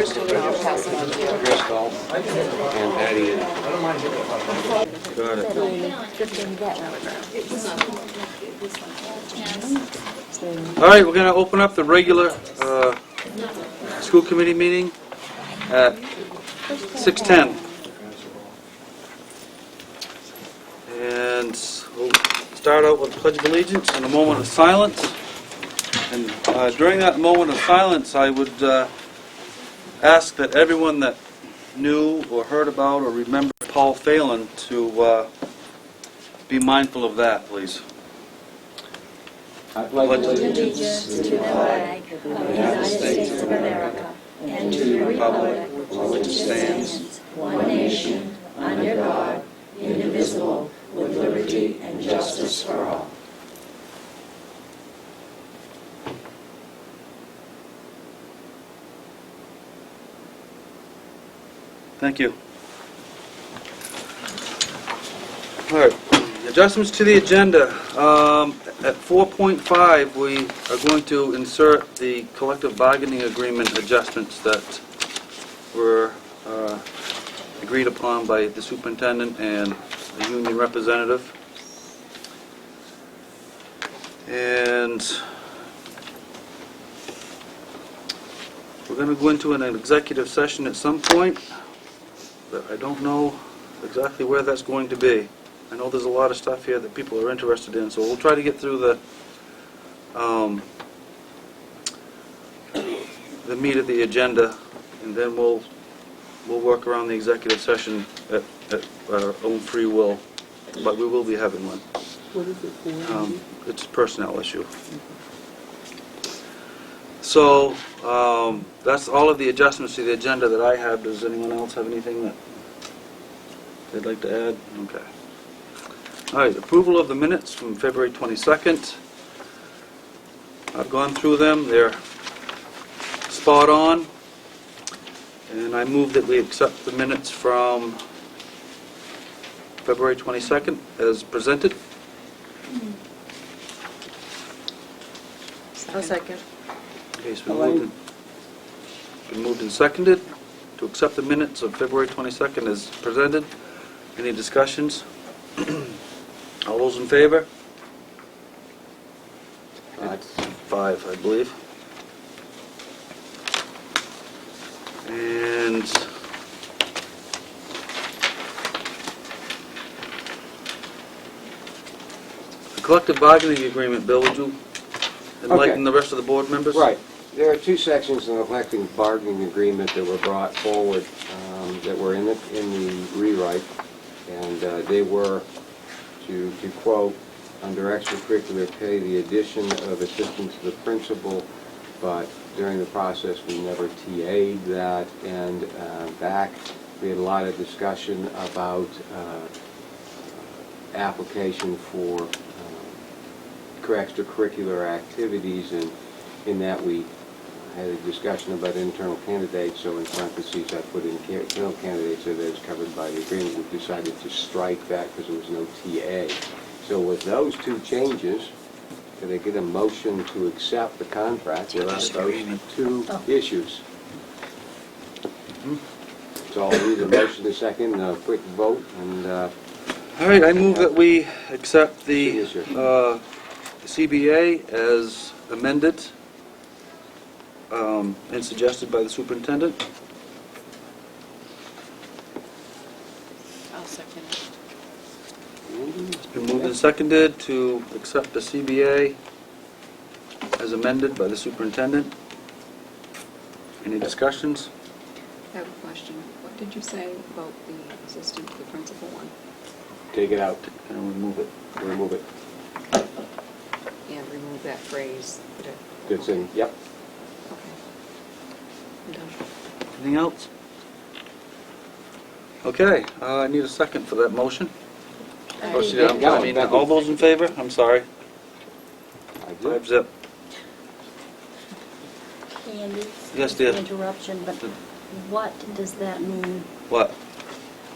Kristen, and I'll pass it on to you. Crystal and Patty. Got it. All right, we're going to open up the regular school committee meeting at 6:10. And we'll start out with the Pledge of Allegiance and a moment of silence. And during that moment of silence, I would ask that everyone that knew or heard about or remembered Paul Phelan to be mindful of that, please. I pledge allegiance to the flag of the United States of America and to the republic for which it stands, one nation, under God, indivisible, with liberty and justice for all. Thank you. All right, adjustments to the agenda. At 4.5, we are going to insert the collective bargaining agreement adjustments that were agreed upon by the superintendent and the union representative. And we're going to go into an executive session at some point, but I don't know exactly where that's going to be. I know there's a lot of stuff here that people are interested in, so we'll try to get through the meat of the agenda, and then we'll work around the executive session at our own free will, but we will be having one. What is it for? It's a personnel issue. So that's all of the adjustments to the agenda that I have. Does anyone else have anything that they'd like to add? Okay. All right, approval of the minutes from February 22nd. I've gone through them. They're spot on. And I move that we accept the minutes from February 22nd as presented. I'll second. Okay, it's been moved and seconded to accept the minutes of February 22nd as presented. Any discussions? All those in favor? It's 5, I believe. And the collective bargaining agreement, Bill, would you enlighten the rest of the board members? Right. There are two sections in the collective bargaining agreement that were brought forward that were in the rewrite, and they were, to quote, under extracurricular pay, the addition of assistant to the principal, but during the process we never TA'd that, and back we had a lot of discussion about application for extracurricular activities, and in that we had a discussion about internal candidates, so in parentheses I put in internal candidates so that it's covered by the agreement. We decided to strike that because there was no TA. So with those two changes, could I get a motion to accept the contract without those two issues? So I'll need a motion, a second, a quick vote, and All right, I move that we accept the CBA as amended and suggested by the superintendent. I'll second it. It's been moved and seconded to accept the CBA as amended by the superintendent. Any discussions? I have a question. What did you say about the assistant to the principal one? take it out, And remove it. remove it. And remove that phrase. Put it- It's in, yep. Okay. I'm done. Anything else? Okay, I need a second for that motion. Oh, see, I mean, all those in favor? I'm sorry. I did. 5-0. Candy? Yes, dear. Interruption, but what does that mean, What?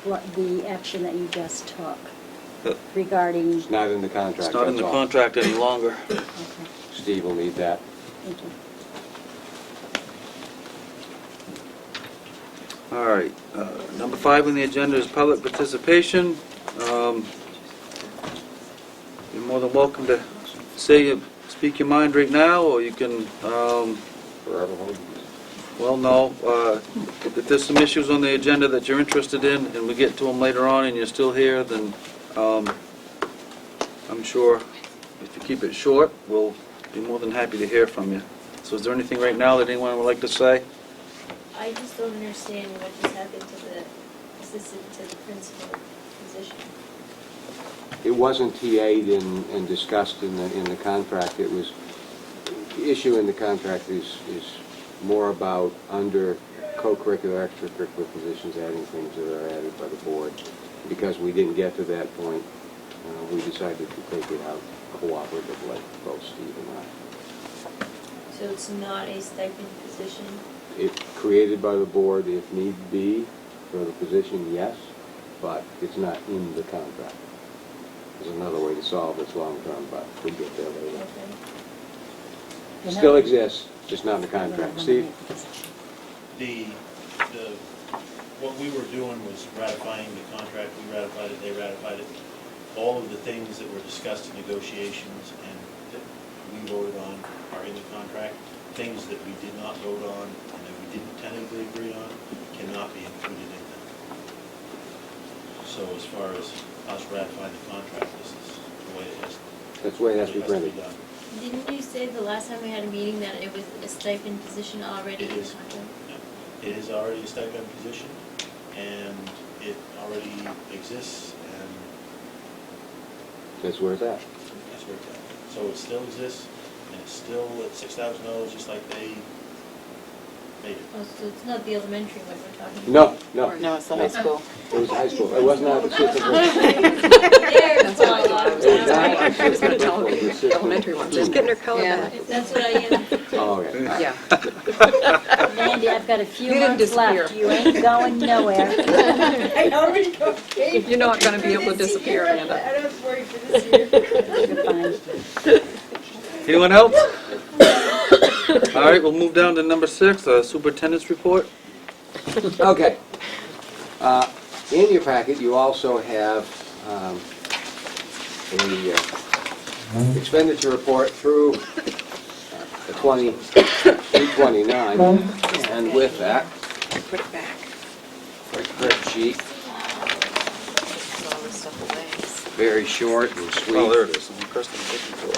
what the action that you just took Uh, regarding, It's not in the contract, It's not in that's the all. contract any longer. okay, Steve will need that. thank you. All right, number 5 on the agenda is public participation. You're more than welcome to speak your mind right now, or you can, Forever hold. well, no, if there's some issues on the agenda that you're interested in, and we get to them later on, and you're still here, then I'm sure if you keep it short, we'll be more than happy to hear from you. So is there anything right now that anyone would like to say? I just don't understand what just happened to the assistant to the principal position. It wasn't TA'd and discussed in the contract. It was, the issue in the contract is more about under co-curricular, extracurricular positions, adding things that are added by the board. Because we didn't get to that point, we decided to take it out cooperatively, both Steve and I. So it's not a stipend position? It's created by the board if need be for the position, yes, but it's not in the contract. There's another way to solve this long-term, but we'll get there later. Okay. Still exists, just not in the contract. Steve? What we were doing was ratifying the contract. We ratified it, they ratified it. All of the things that were discussed in negotiations and that we voted on are in the contract. Things that we did not vote on and that we didn't tentatively agree on cannot be included in them. So as far as us ratifying the contract, this is the way it has. That's the way it has to be printed. done. Didn't you say the last time we had a meeting that it was a stipend position already It in the is. contract? It is already a stipend position, and it already exists, and That's where it's at. that's where it's at. So it still exists, and it's still at $6,000, just like they made it. Oh, so it's not the elementary one we're talking about? No, no. No, it's the high school. It was high school. It was not assistant principal. There, That's what I thought. I was It was gonna not say. I was gonna tell assistant the principal. elementary ones. Just getting her color Yeah. back. That's what I am. Oh, okay. Yeah. Mandy, I've got a few You didn't months left. disappear. You ain't going nowhere. I already got paid. You're not gonna be able to For this disappear, year. Amanda. I don't have to worry for this year. You're fine. Anyone else? All right, we'll move down to number 6, superintendent's report. Okay. In your packet, you also have a expenditure report through the 2029, and with that, Put it back. quick sheet, Put all this stuff away. very short and sweet. Oh, there it is. Kristen, looking for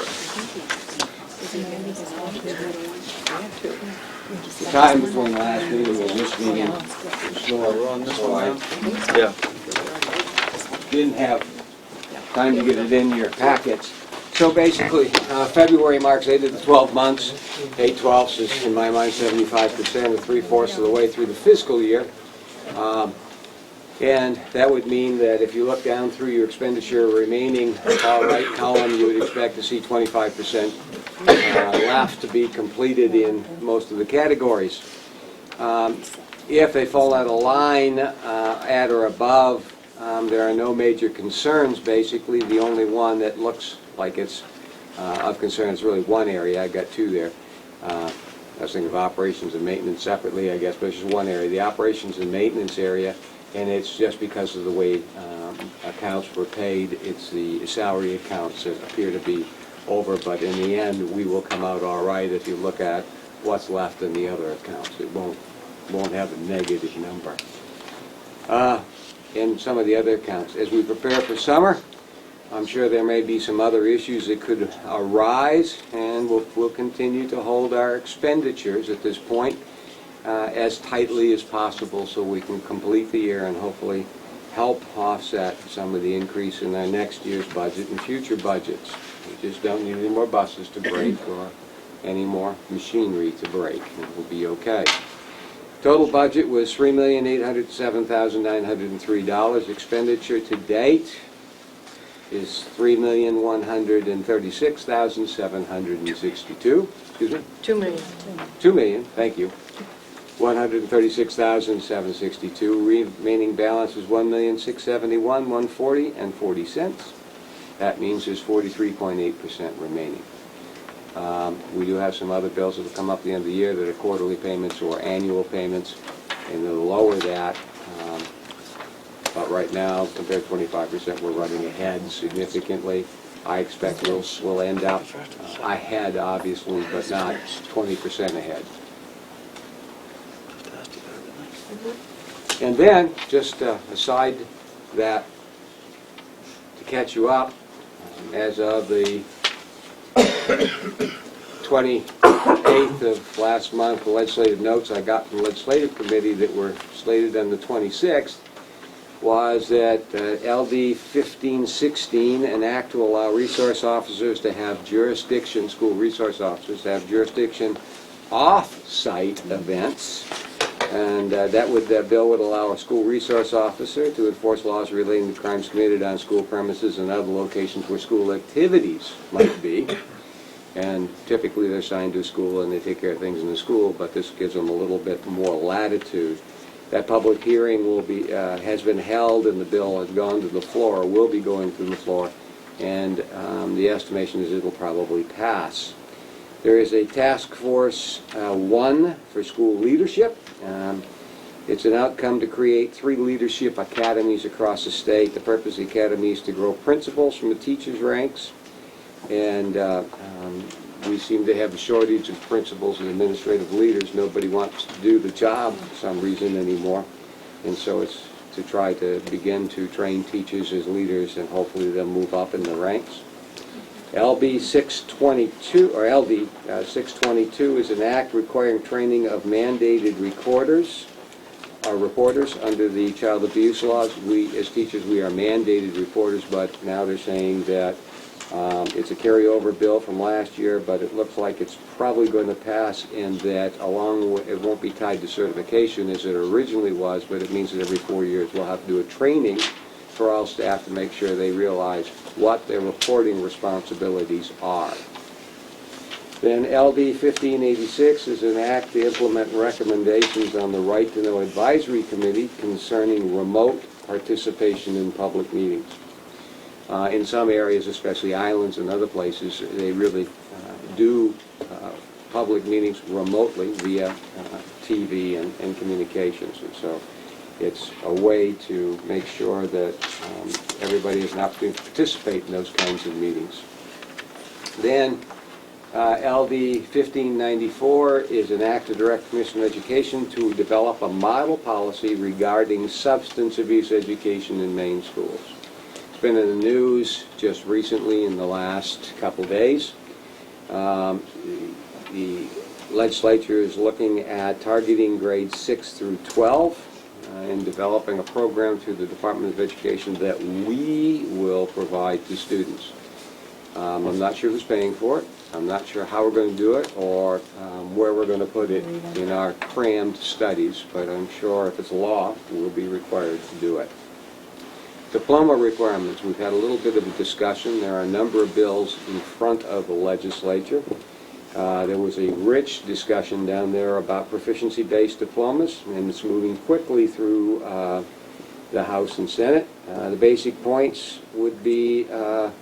The time between the last meeting and this meeting was it. short, We're on this so one I now? Yeah. didn't have time to get it in your packets. So basically, February marks 8 of the 12 months. 8/12 is, in my mind, 75% or 3/4 of the way through the fiscal year. And that would mean that if you look down through your expenditure remaining far right column, you would expect to see 25% left to be completed in most of the categories. If they fall out of line at or above, there are no major concerns, basically. The only one that looks like it's of concern is really one area. I've got 2 there. I was thinking of operations and maintenance separately, I guess, but it's just one area. The operations and maintenance area, and it's just because of the way accounts were paid. It's the salary accounts that appear to be over, but in the end, we will come out all right if you look at what's left in the other accounts. It won't have a negative number. In some of the other accounts, as we prepare for summer, I'm sure there may be some other issues that could arise, and we'll continue to hold our expenditures at this point as tightly as possible so we can complete the year and hopefully help offset some of the increase in our next year's budget and future budgets. We just don't need any more buses to break or any more machinery to break, and we'll be okay. Total budget was $3,807,903. Expenditure to date is $3,136,762. Excuse me? 2 million. 2 million, thank you. 136,762. Remaining balance is 1,671,140.40. That means there's 43.8% remaining. We do have some other bills that will come up at the end of the year that are quarterly payments or annual payments, and they'll lower that. But right now, compared to 25%, we're running ahead significantly. I expect we'll end up ahead, obviously, but not 20% ahead. And then, just aside that, to catch you up, as of the 28th of last month, the legislative notes I got from the legislative committee that were slated on the 26th was that LD 1516, an act to allow resource officers to have jurisdiction, school resource officers to have jurisdiction off-site events. And that bill would allow a school resource officer to enforce laws relating to crimes committed on school premises and other locations where school activities might be. And typically they're assigned to a school and they take care of things in the school, but this gives them a little bit more latitude. That public hearing will be has been held, and the bill has gone to the floor, will be going to the floor, and the estimation is it'll probably pass. There is a task force 1 for school leadership. It's an outcome to create 3 leadership academies across the state. The purpose of the academy is to grow principals from the teachers' ranks, and we seem to have a shortage of principals and administrative leaders. Nobody wants to do the job for some reason anymore, and so it's to try to begin to train teachers as leaders, and hopefully they'll move up in the ranks. LB 622, or LD 622, is an act requiring training of mandated reporters under the child abuse laws. We, as teachers, we are mandated reporters, but now they're saying that it's a carryover bill from last year, but it looks like it's probably going to pass, and that along with, it won't be tied to certification as it originally was, but it means that every 4 years we'll have to do a training for all staff to make sure they realize what their reporting responsibilities are. Then LD 1586 is an act to implement recommendations on the Right to Know Advisory Committee concerning remote participation in public meetings. In some areas, especially islands and other places, they really do public meetings remotely via TV and communications. And so it's a way to make sure that everybody has an opportunity to participate in those kinds of meetings. Then LD 1594 is an act to direct the Commission on Education to develop a model policy regarding substance abuse education in Maine schools. It's been in the news just recently in the last couple days. The legislature is looking at targeting grades 6 through 12 and developing a program through the Department of Education that we will provide to students. I'm not sure who's paying for it. I'm not sure how we're going to do it or where we're going to put it in our crammed studies, but I'm sure if it's law, we'll be required to do it. Diploma requirements. We've had a little bit of a discussion. There are a number of bills in front of the legislature. There was a rich discussion down there about proficiency-based diplomas, and it's moving quickly through the House and Senate. The basic points would be our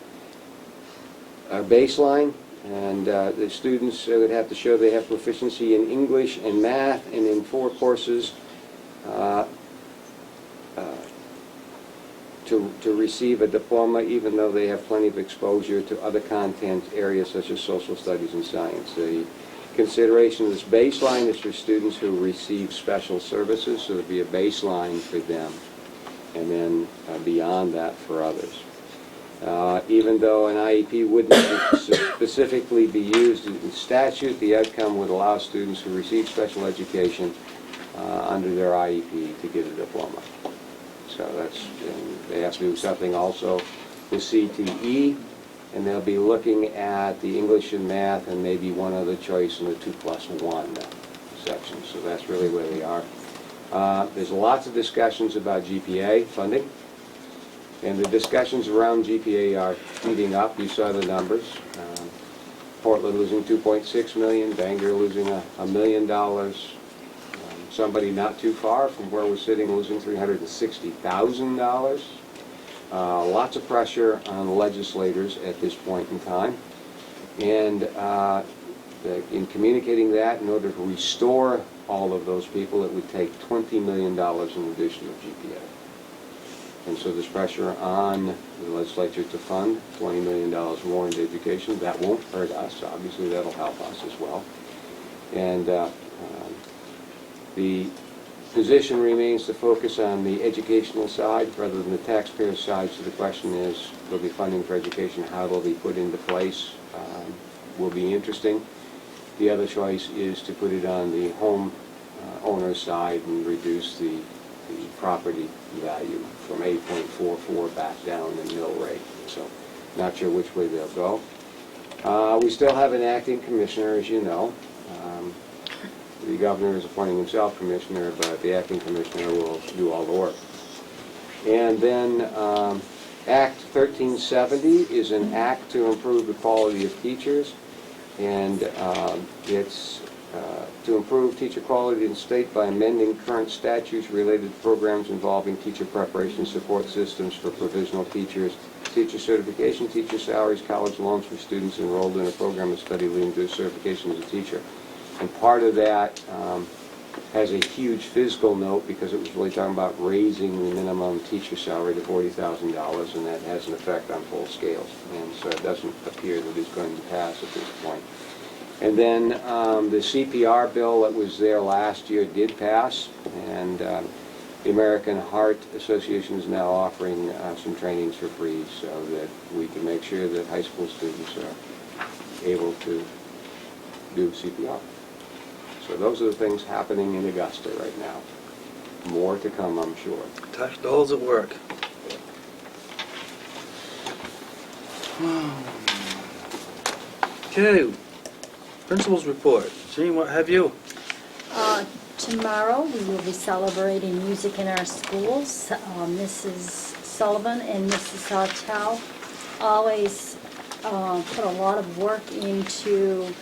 baseline, and the students would have to show they have proficiency in English and math and in 4 courses to receive a diploma, even though they have plenty of exposure to other content areas such as social studies and science. The consideration of this baseline is for students who receive special services, so there'll be a baseline for them, and then beyond that for others. Even though an IEP wouldn't specifically be used in statute, the outcome would allow students who receive special education under their IEP to get a diploma. So they have to do something also with CTE, and they'll be looking at the English and math and maybe one other choice in the 2+1 section. So that's really where they are. There's lots of discussions about GPA funding, and the discussions around GPA are heating up. You saw the numbers. Portland losing $2.6 million, Bangor losing $1 million. Somebody not too far from where we're sitting losing $360,000. Lots of pressure on legislators at this point in time. And In communicating that, in order to restore all of those people, it would take $20 million in additional GPA. And so there's pressure on the legislature to fund $20 million more into education. That won't hurt us. Obviously, that'll help us as well. And the position remains to focus on the educational side rather than the taxpayer side. So the question is, there'll be funding for education. How will be put into place? Will be interesting. The other choice is to put it on the home owner's side and reduce the property value from 8.44 back down the mill rate. So not sure which way they'll go. We still have an acting commissioner, as you know. The governor is appointing himself commissioner, but the acting commissioner will do all the work. And then Act 1370 is an act to improve the quality of teachers, and it's to improve teacher quality in the state by amending current statutes related to programs involving teacher preparation support systems for provisional teachers, teacher certification, teacher salaries, college loans for students enrolled in a program of study leading to certification as a teacher. And part of that has a huge fiscal note because it was really talking about raising the minimum teacher salary to $40,000, and that has an effect on full scales. And so it doesn't appear that it's going to pass at this point. And then the CPR bill that was there last year did pass, and the American Heart Association is now offering some trainings for free so that we can make sure that high school students are able to do CPR. So those are the things happening in Augusta right now. More to come, I'm sure. Tax dollars at work. Okay, principal's report. Jean, what have you? Tomorrow, we will be celebrating music in our schools. Mrs. Sullivan and Mrs. Sartell always put a lot of work into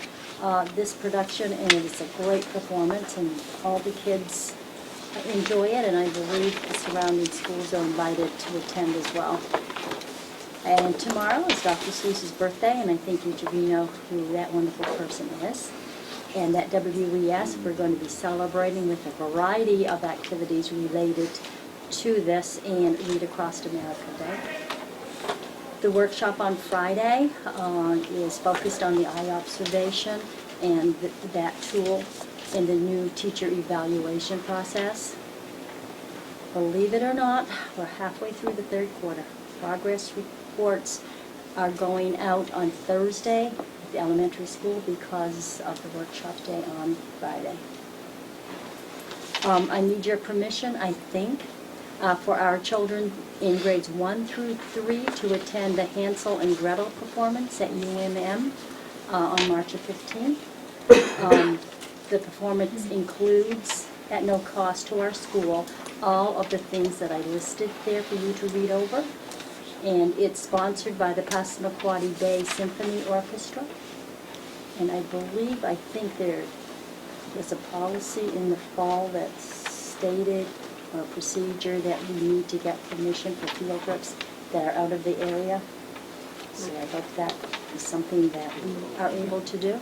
this production, and it's a great performance, and all the kids enjoy it, and I believe the surrounding schools are invited to attend as well. And tomorrow is Dr. Sluice's birthday, and I think each of you know who that wonderful person is. And at WES, we're going to be celebrating with a variety of activities related to this and Read Across America Day. The workshop on Friday is focused on the eye observation and that tool in the new teacher evaluation process. Believe it or not, we're halfway through the third quarter. Progress reports are going out on Thursday at the elementary school because of the workshop day on Friday. I need your permission, I think, for our children in grades 1 through 3 to attend the Hansel and Gretel performance at UMM on March the 15th. The performance includes, at no cost to our school, all of the things that I listed there for you to read over. And it's sponsored by the Passamaquoddy Bay Symphony Orchestra. And I think there's a policy in the fall that stated, or a procedure, that we need to get permission for field trips that are out of the area. So I hope that is something that we are able to do.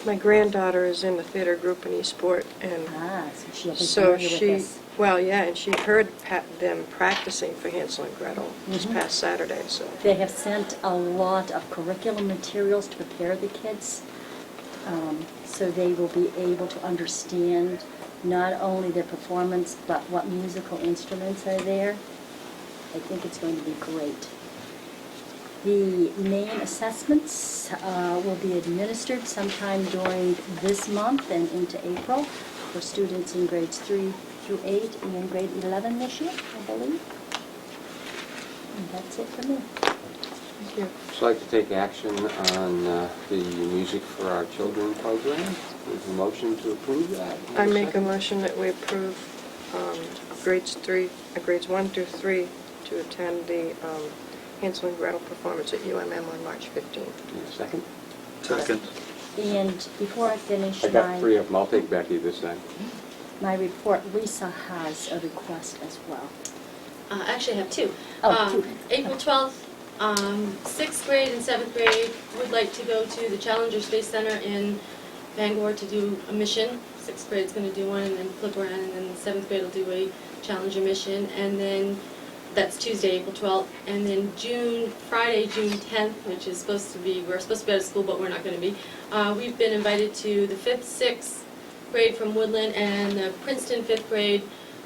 My granddaughter is in the theater group in Eastport, and So she'll be so familiar with she, this. well, yeah, and she heard them practicing for Hansel and Gretel this Mhm. past Saturday, so. They have sent a lot of curriculum materials to prepare the kids, so they will be able to understand not only their performance, but what musical instruments are there. I think it's going to be great. The main assessments will be administered sometime during this month and into April for students in grades 3 through 8 and grade 11 this year, I believe. And that's it for me. Thank you. I'd like to take action on the Music for Our Children program. There's a motion to approve that. I make a motion that we approve grades 1 through 3 to attend the Hansel and Gretel performance at UMM on March 15th. Need a second? Second. And before I finish I got 3 of them. I'll take Becky this time. my report, Lisa has a request as well. Actually, I have two. Oh, two. April 12th, 6th grade and 7th grade would like to go to the Challenger Space Center in Bangor to do a mission. 6th grade's going to do one, and then flip around, and then 7th grade will do a Challenger mission, and then that's Tuesday, April 12th, and then Friday, June 10th, which is we're supposed to be out of school, but we're not going to be. We've been invited to the 5th, 6th grade from Woodland, and the Princeton 5th grade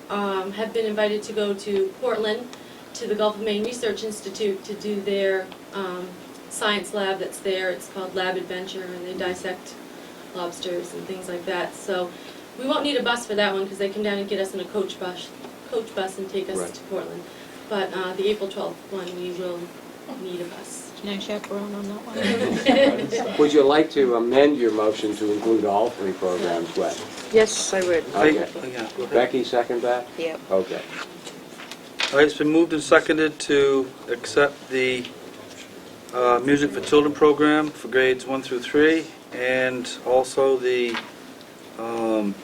have been invited to go to Portland, to the Gulf of Maine Research Institute to do their science lab that's there. It's called Lab Adventure, and they dissect lobsters and things like that. So we won't need a bus for that one because they come down and get us in a coach bus and take us Right. to Portland. But the April 12th one, we will need a bus. Can I chaperone on that one? Would you like to amend your motion to include all 3 programs, Wes? Yes, I would. Okay. Yeah, go ahead. Becky, second that? Yep. Okay. All right, it's been moved and seconded to accept the Music for Children program for grades 1 through 3, and also the 2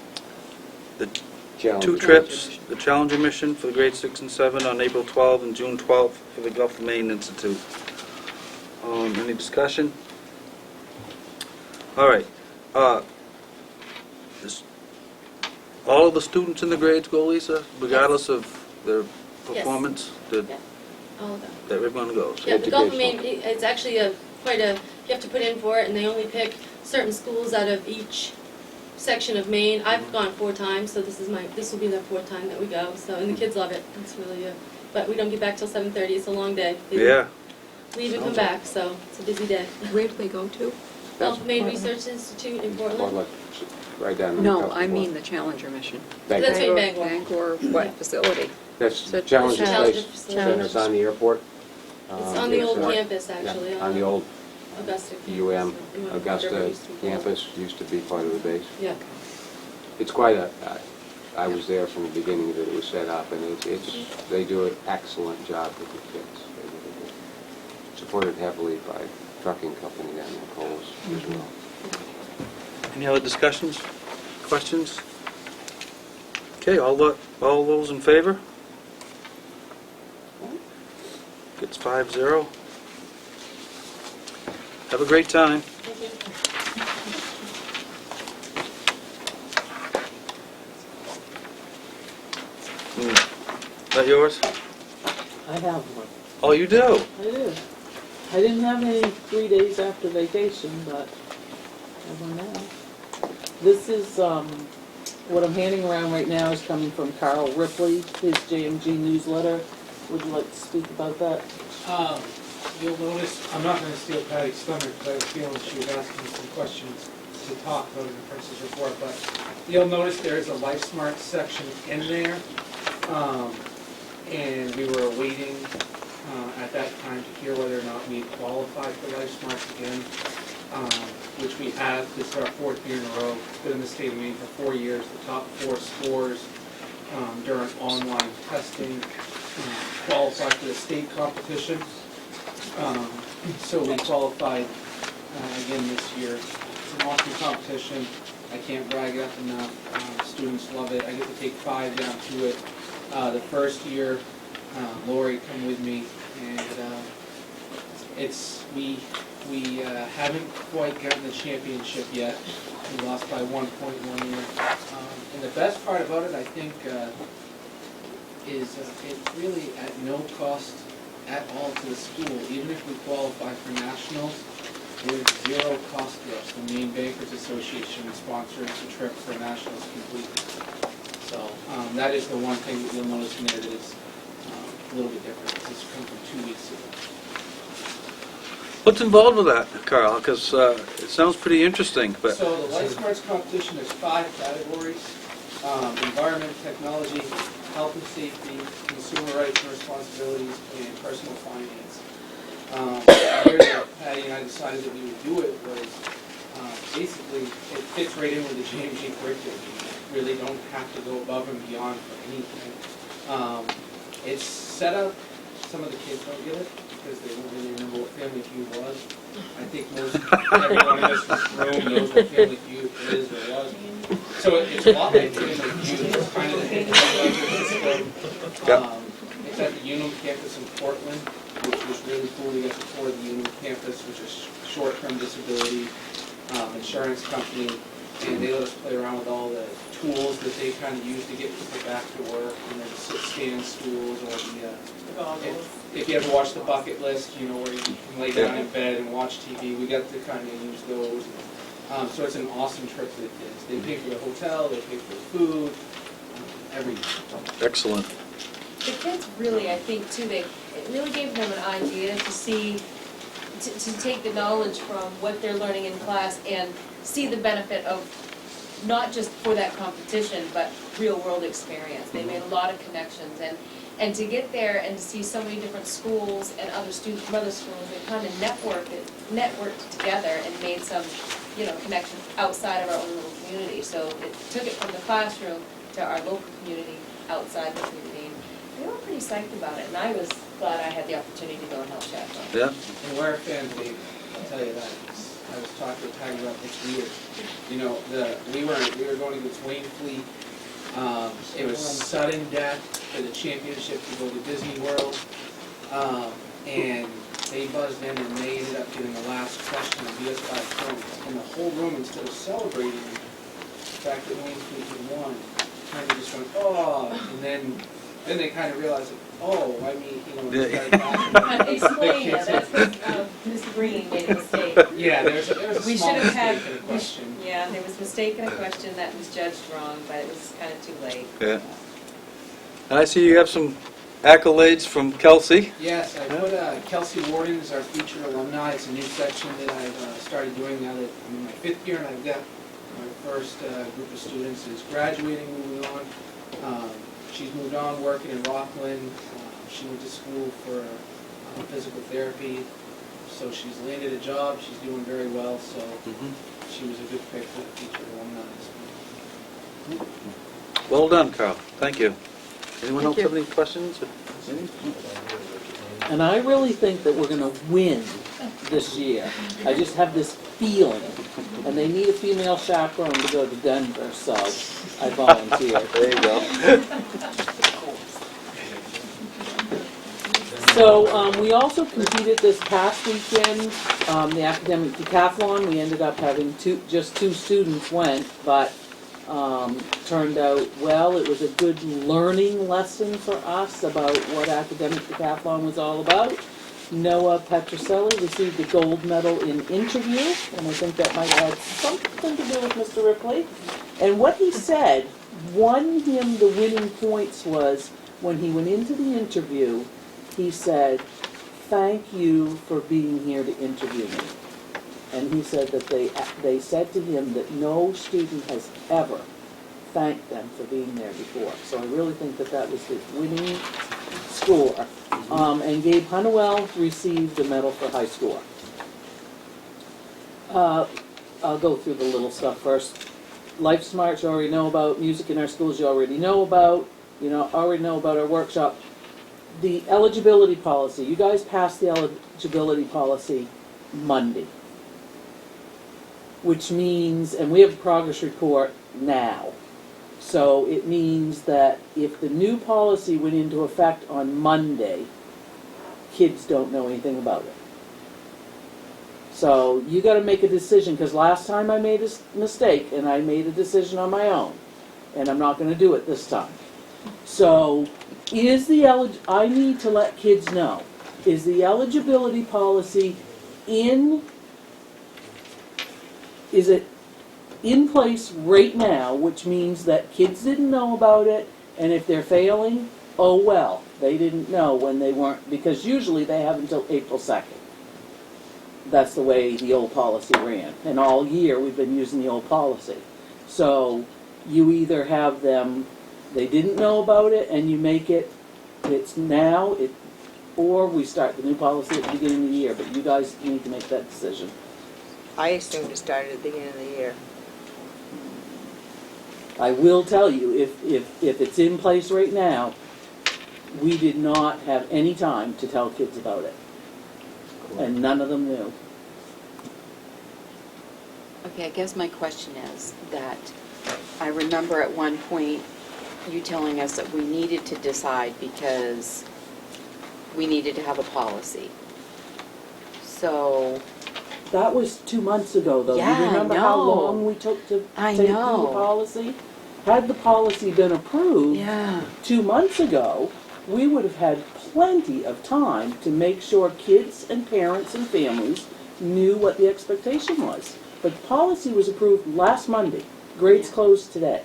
Challenge. trips, the Challenger mission for grades 6 and 7 on April 12th and June 12th for the Gulf of Maine Institute. Any discussion? All right. All of the students in the grades go, Lisa, regardless of their performance? Did Yeah, all of them. everyone goes? Yeah, the Gulf of Educational. Maine, it's actually you have to put in for it, and they only pick certain schools out of each section of Maine. I've gone 4 times, so this will be the 4th time that we go, so, and the kids love it. It's really but we don't get back till 7:30, it's a long day. They Yeah. leave and come back, so it's a busy day. Where do they go to? Gulf of Maine Research Institute in Portland. Portland, right down the No, coast of I mean Portland. the Challenger mission. Thank That's you. in Bangor. Bangor, what facility? That's So- Challenger Challenger Space facility. Center. It's on the airport. It's on the It's, old uh, campus, yeah, actually. on the old Augusta campus. UM, whatever Augusta it used to be called. campus, used to be part of the base. Yeah. It's quite I was there from the beginning that it was set up, and they do an excellent job with the kids. They really do. Supported heavily by trucking company down in Coles as well. Any other discussions, questions? Okay, all those in favor? Gets 5-0. Have a great time. Is that yours? I have one. Oh, you do? I do. I didn't have any 3 days after vacation, but I have one now. This is, what I'm handing around right now is coming from Carl Ripley, his JMG newsletter. Would you like to speak about that? You'll notice, I'm not going to steal Patty's thunder because I was feeling she was asking me some questions to talk about in the Prince's report, but you'll notice there is a LifeSmart section in there, and we were awaiting at that time to hear whether or not we qualify for LifeSmart again, which we have. This is our 4th year in a row. Been in the state of Maine for 4 years. The top 4 scores during online testing qualify for the state competition. So we qualified again this year. It's an awesome competition. I can't brag up enough. Students love it. I get to take 5 down to it. The first year, Lori come with me, and we haven't quite gotten the championship yet. We lost by 1 point 1 year. And the best part about it, I think, is it's really at no cost at all to the school. Even if we qualify for nationals, there's 0 cost to us. The Maine Bankers Association sponsors the trip for nationals completely. So that is the one thing that you'll notice in there that is a little bit different. This comes from 2 weeks ago. What's involved with that, Carl? Because it sounds pretty interesting, but... So the LifeSmarts competition is 5 categories: environment, technology, health and safety, consumer rights and responsibilities, and personal finance. The year that Patty and I decided that we would do it was basically it fits right in with the JMG curriculum. You really don't have to go above and beyond for anything. It's set up. Some of the kids don't get it because they don't really remember what Family Feud was. I think most everyone in this room knows what Family Feud is or was. So it's a lot like Family Feud. It's kind of the system. It's at the Unum campus in Portland, which was really cool. We got to tour the Unum campus, which is short-term disability, insurance company, and they let us play around with all the tools that they kind of use to get people back to work, you know, the sit-stand stools, or if you ever watch the bucket list, you know, where you can lay down in bed and watch TV, we got to kind of use those. So it's an awesome trip for the kids. They pay for the hotel, they pay for the food, everything. Excellent. The kids really, I think too, it really gave them an idea to see, to take the knowledge from what they're learning in class and see the benefit of not just for that competition, but real world experience. They made a lot of connections, and to get there and to see so many different schools and other students from other schools, they kind of networked together and made some, you know, connections outside of our own little community. So it took it from the classroom to our local community, outside the community. And they were pretty psyched about it, and I was glad I had the opportunity to go and help chaperone. Yeah. And we're a fan, Dave, I'll tell you that. I was talking to Tiger about this year. You know, we were going against Wayne Fleet. It was sudden death for the championship to go to Disney World. And they buzzed in and they ended up getting the last question of US 5 points. And the whole room, instead of celebrating the fact that Wayne Fleet had won, kind of just went, oh, and then they kind of realized, that, oh, I mean, you know, they started laughing. Explain that, that's what Mr. Green made a mistake. Yeah, there was a We small should have had, mistake in the question. yeah, there was a mistake in a question that was judged wrong, but it was kind of too late. Yeah. And I see you have some accolades from Kelsey. Yes, I put Kelsey Warden as our featured alumni. It's a new section that I've started doing now that I'm in my 5th year, and I've got my first group of students is graduating, moving on. She's moved on, working in Rockland. She went to school for physical therapy, so she's landed a job. She's doing very well, so she was a good pick for the featured alumni. Well done, Carl. Thank you. Anyone Thank else you. have any questions? And I really think that we're gonna win this year. I just have this feeling. And they need a female chaperone to go to Denver, so I volunteer. There you go. So, we also competed this past weekend, the academic decathlon. We ended up having just two students went, but turned out well. It was a good learning lesson for us about what academic decathlon was all about. Noah Petroselli received the gold medal in interview, and I think that might have something to do with Mr. Ripley. And what he said won him the winning points was when he went into the interview, he said, "Thank you for being here to interview me." And he said that they said to him that no student has ever thanked them for being there before. So I really think that that was his winning score. And Gabe Hunnewell received the medal for high score. I'll go through the little stuff first. Life Smart you already know about. Music in our schools you already know about. Already know about our workshop. The eligibility policy. You guys passed the eligibility policy Monday. Which means, and we have a progress report now. So it means that if the new policy went into effect on Monday, kids don't know anything about it. So you got to make a decision, because last time I made a mistake and I made a decision on my own, and I'm not going to do it this time. So I need to let kids know, is the eligibility policy is it in place right now, which means that kids didn't know about it, and if they're failing, oh well, they didn't know when they weren't, because usually they have until April 2nd. That's the way the old policy ran, and all year we've been using the old policy. So you either have them, they didn't know about it, and you make it's now, or we start the new policy at the beginning of the year, but you guys need to make that decision. I assumed it started at the beginning of the year. I will tell you, if it's in place right now, we did not have any time to tell kids about it. And none of them knew. Okay, I guess my question is that I remember at one point you telling us that we needed to decide because we needed to have a policy. So That was 2 months ago, though. Yeah, You I remember how know. long we took to I take through the know. policy? Had the policy been approved Yeah. 2 months ago, we would have had plenty of time to make sure kids and parents and families knew what the expectation was. But the policy was approved last Monday. Grades closed today.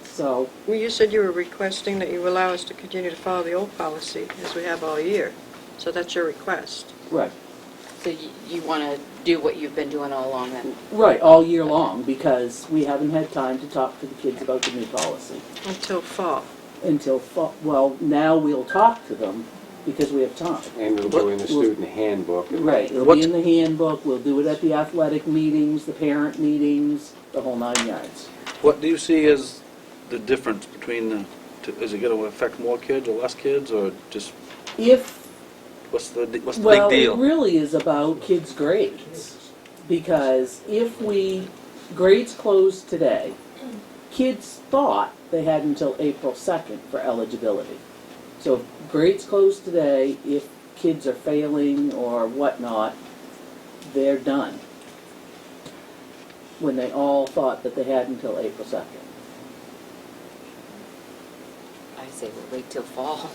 So, Well, you said you were requesting that you allow us to continue to follow the old policy as we have all year. So that's your request. right. So you want to do what you've been doing all along then? Right, all year long, because we haven't had time to talk to the kids about the new policy Until fall. until fall. Well, now we'll talk to them because we have time. And it'll go in the student handbook. Right, it'll be in the handbook, we'll do it at the athletic meetings, the parent meetings, the whole 9 yards. What do you see as the difference between the two? Is it going to affect more kids or less kids, or just, If, what's the big well, it deal? really is about kids' grades. Because if grades closed today, kids thought they had until April 2nd for eligibility. So if grades closed today, if kids are failing or whatnot, they're done. When they all thought that they had until April 2nd. I say we'll wait till fall.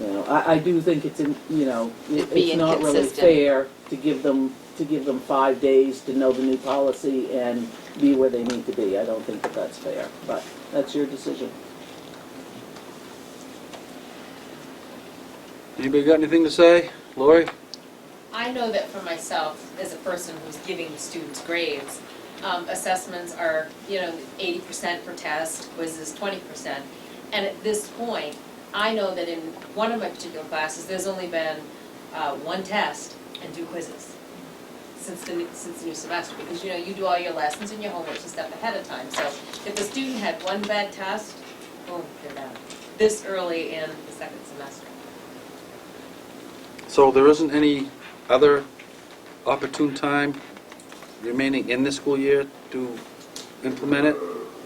You know, I do think it's It'd be it's not really inconsistent. fair to give them 5 days to know the new policy and be where they need to be. I don't think that that's fair, but that's your decision. Anybody got anything to say? Lori? I know that for myself, as a person who's giving students grades, assessments are, 80% per test, quizzes 20%. And at this point, I know that in one of my particular classes, there's only been one test and 2 quizzes since the new semester. Because, you do all your lessons and your homework and stuff ahead of time. So if the student had one bad test, boom, they're done. This early in the second semester. So there isn't any other opportune time remaining in this school year to implement it,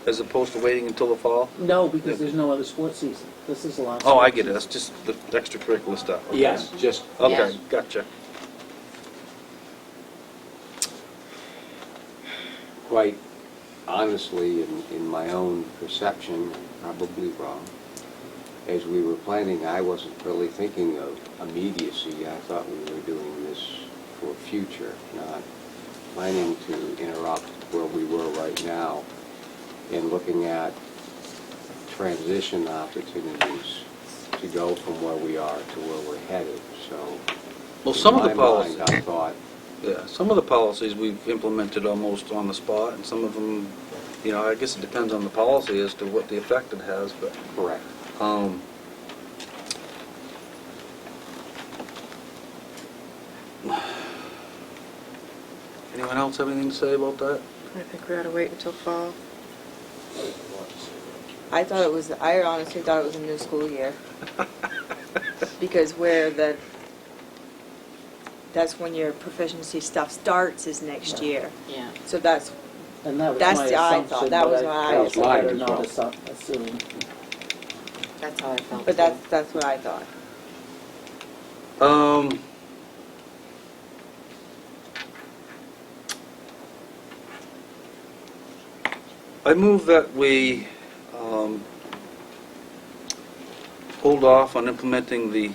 as opposed to waiting until the fall? No, because there's no other sports season. This is the last. Oh, I sports get it, season. that's just the extracurricular stuff. Okay. Yes, just, Okay, Yes. gotcha. quite honestly, in my own perception, probably wrong, as we were planning, I wasn't really thinking of immediacy. I thought we were doing this for future, not planning to interrupt where we were right now and looking at transition opportunities to go from where we are to where we're headed. So, Well, some of the in my mind, policies, I thought, yeah, some of the policies we've implemented almost on the spot, and some of them, I guess it depends on the policy as to what the effect it has, but, correct. Anyone else have anything to say about that? I think we ought to wait until fall. I honestly thought it was a new school year. Because that's when your proficiency stuff starts is next year. Yeah. So that's, And that was That's my the I assumption, thought. That but was what I I was also better mine as not well. assume. That's how I felt. but that's what I thought. I move that we hold off on implementing the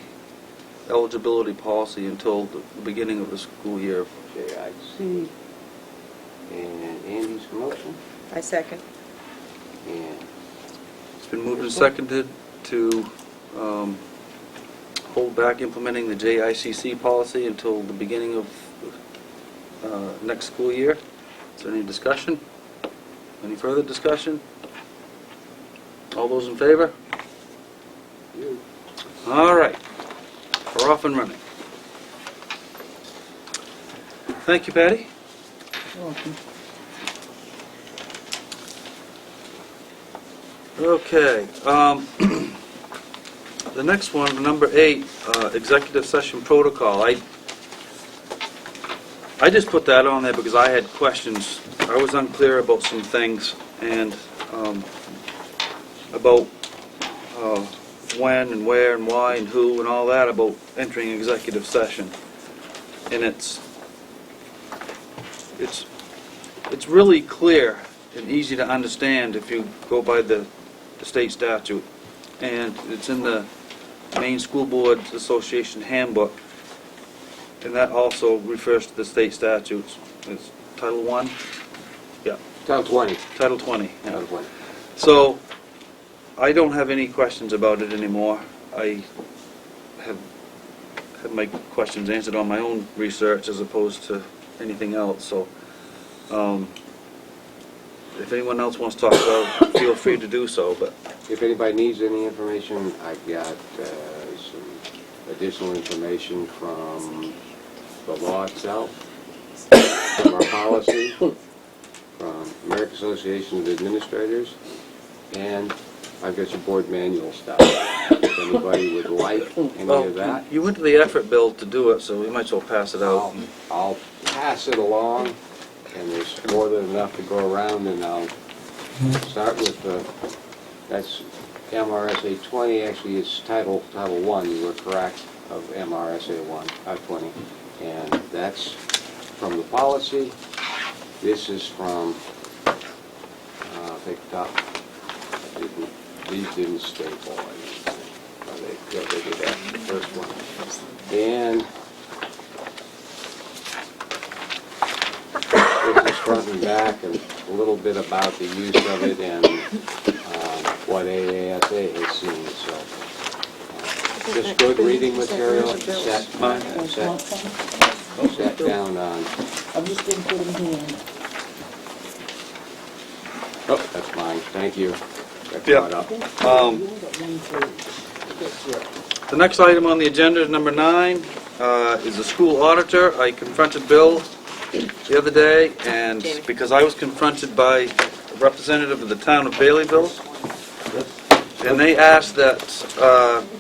eligibility policy until the beginning of the school year. JIC. And Andy's motion. I second. And It's been moved and seconded to hold back implementing the JICC policy until the beginning of next school year. Is there any discussion? Any further discussion? All those in favor? you. All right. We're off and running. Thank you, Patty. Okay. The next one, number 8, executive session protocol. I just put that on there because I had questions. I was unclear about some things and about when and where and why and who and all that about entering executive session. And it's really clear and easy to understand if you go by the state statute. And it's in the Maine School Boards Association handbook. And that also refers to the state statutes. It's Title I? Yeah. Title 20. Title 20. Yeah. Title 20. So, I don't have any questions about it anymore. I have had my questions answered on my own research as opposed to anything else. So, if anyone else wants to talk about it, feel free to do so. But If anybody needs any information, I've got some additional information from the law itself, from our policy, from American Association of Administrators, and I've got your board manual stuff. If anybody would like any of that, you went to the effort bill to do it, so we might as well pass it out. I'll pass it along, and there's more than enough to go around, and I'll start with that's MRSA 20, actually it's Title 1, you were correct, of MRSA 20, and that's from the policy. This is from, I think, these didn't staple, I think. They did that, the first one. And this is front and back, and a little bit about the use of it and what AASA has seen. So, just good reading material. Sat down on. I'm just going to put them here. Oh, that's mine. Thank you. That's Yeah. brought up. The next item on the agenda is number 9, is the school auditor. I confronted Bill the other day, and because I was confronted by a representative of the town of Baileyville, and they asked that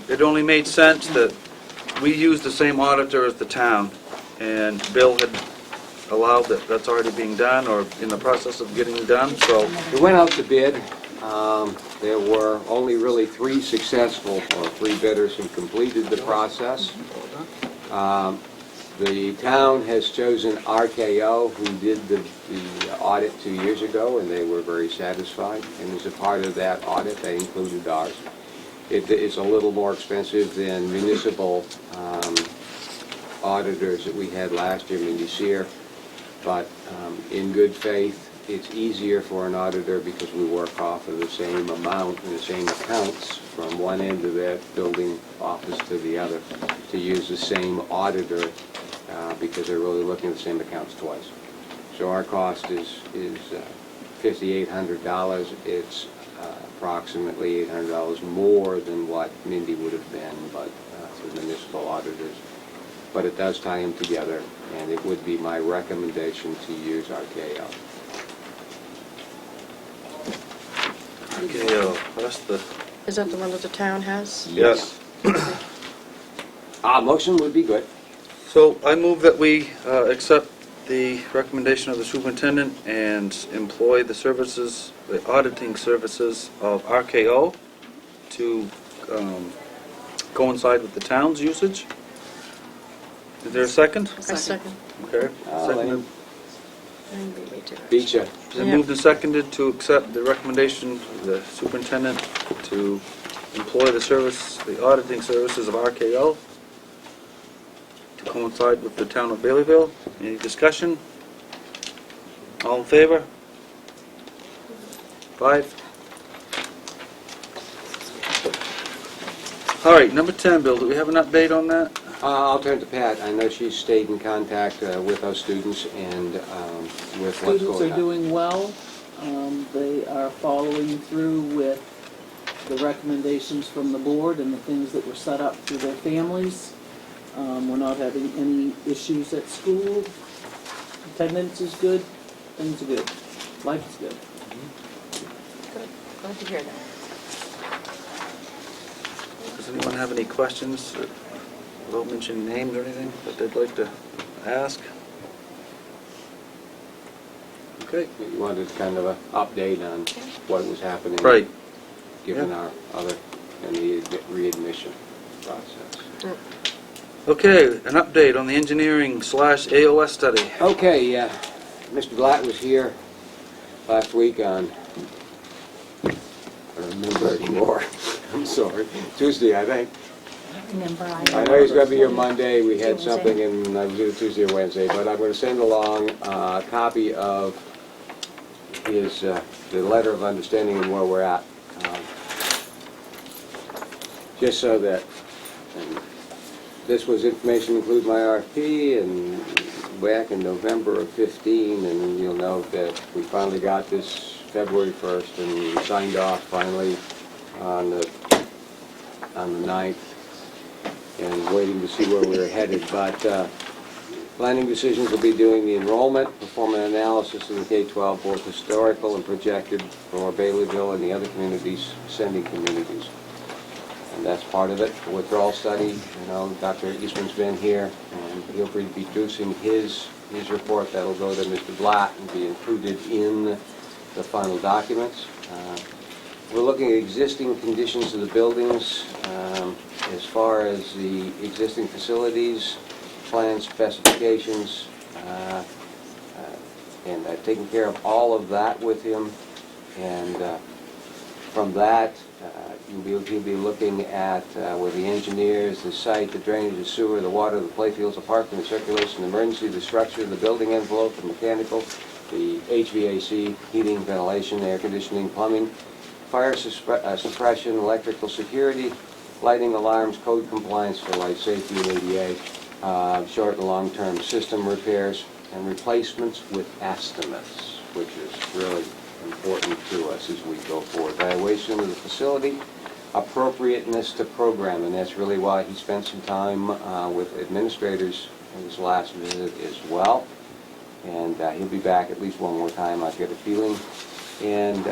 it only made sense that we use the same auditor as the town, and Bill had allowed that that's already being done or in the process of getting done, so. It went out to bid. There were only really 3 successful, or 3 bidders who completed the process. The town has chosen RKO, who did the audit 2 years ago, and they were very satisfied. And as a part of that audit, they included ours. It's a little more expensive than municipal auditors that we had last year, this year. But in good faith, it's easier for an auditor because we work off of the same amount and the same accounts from one end of that building office to the other, to use the same auditor because they're really looking at the same accounts twice. So our cost is $5,800. It's approximately $800 more than what Mindy would have been, but for municipal auditors. But it does tie them together, and it would be my recommendation to use RKO. RKO, that's the. Is that the one that the town has? Yes. Motion would be good. So I move that we accept the recommendation of the superintendent and employ the services, the auditing services of RKO to coincide with the town's usage. Is there a second? I second. Okay. Seconded. Beat ya. Is it moved and seconded to accept the recommendation of the superintendent to employ the service, the auditing services of RKO to coincide with the town of Baileyville? Any discussion? All in favor? 5. All right, number 10, Bill, do we have an update on that? I'll turn to Pat. I know she's stayed in contact with our students and with what's Students going are on. doing well. They are following through with the recommendations from the board and the things that were set up through their families. We're not having any issues at school. Attendance is good. Things are good. Life is good. Good. Glad to hear that. Does anyone have any questions, without mentioning names or anything, that they'd like to ask? Okay. You wanted kind of an update on what was happening. Right. Given our other and the readmission process. Okay, an update on the engineering/AOS study. Okay, Mr. Blatt was here last week on, I don't remember anymore, I'm sorry, Tuesday, I think. Remember, I know he's going to be here Monday. We had something, and I was either Tuesday or Wednesday, but I'm going to send along a copy of his, the letter of understanding and where we're at. Just so that, and this was information include my RFP, and back in November of 15, and you'll note that we finally got this February 1st, and we signed off finally on the 9th. And waiting to see where we're headed. But planning decisions will be doing the enrollment, performing analysis of the K-12, both historical and projected for Baileyville and the other communities, sending communities. And that's part of it. The withdrawal study, you know, Dr. Eastman's been here, and he'll be producing his report. That'll go to Mr. Blatt and be included in the final documents. We're looking at existing conditions of the buildings as far as the existing facilities, plans, specifications, and I've taken care of all of that with him. And from that, he'll be looking at with the engineers, the site, the drainage, the sewer, the water, the playfields, the parking, the circulation, the emergency, the structure, the building envelope, the mechanical, the HVAC, heating, ventilation, air conditioning, plumbing, fire suppression, electrical security, lighting, alarms, code compliance for life safety and ADA, short and long-term system repairs, and replacements with estimates, which is really important to us as we go forward. Evaluation of the facility, appropriateness to program, and that's really why he spent some time with administrators in his last visit as well. And he'll be back at least one more time, I get a feeling. And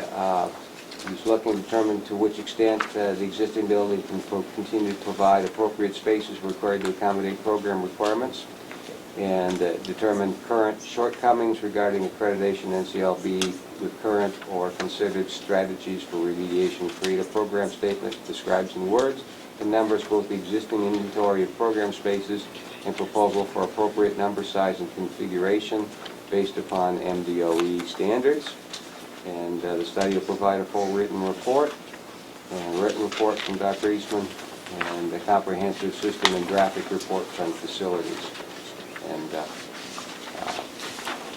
he's looking to determine to which extent the existing building can continue to provide appropriate spaces required to accommodate program requirements, and determine current shortcomings regarding accreditation NCLB with current or considered strategies for remediation. Create a program statement that describes in words and numbers both the existing inventory of program spaces and proposal for appropriate number, size, and configuration based upon MDOE standards. And the study will provide a full written report, and a written report from Dr. Eastman, and a comprehensive system and graphic report from facilities. And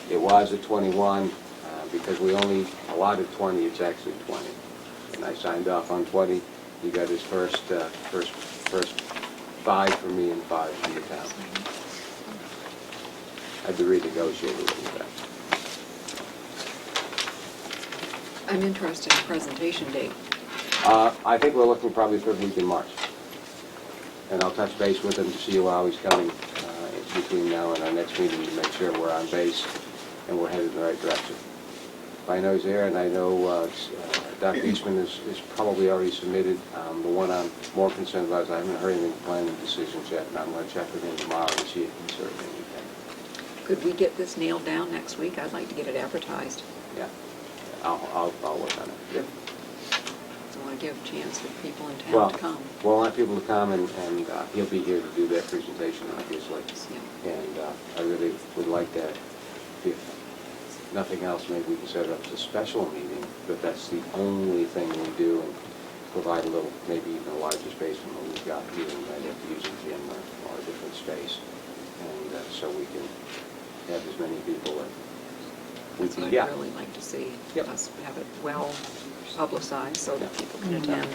it was a 21, because we only allotted 20, it's actually 20. And I signed off on 20. He got his first 5 for me and 5 for the town. I had to renegotiate with that. I'm interested in presentation date. I think we're looking probably third week in March. And I'll touch base with him to see how he's coming between now and our next meeting to make sure we're on base and we're headed in the right direction. I know he's there, and I know Dr. Eastman is probably already submitted. The one I'm more concerned about is I haven't heard anything planning decisions yet, and I'm going to check with him tomorrow and see if he can serve anything. Could we get this nailed down next week? I'd like to get it advertised. Yeah. I'll work on it. Yeah. So I want to give a chance for people in town to come. We'll want people to come, and he'll be here to do that presentation, obviously. Yeah. And I really would like to, if nothing else, maybe we can set it up as a special meeting, but that's the only thing we do, and provide a little, maybe even a larger space than what we've got here, and might have to use a gym or a different space. And so we can have as many people that we That's can what get. I'd really like to see. Yep. Us have it well publicized so that people can attend.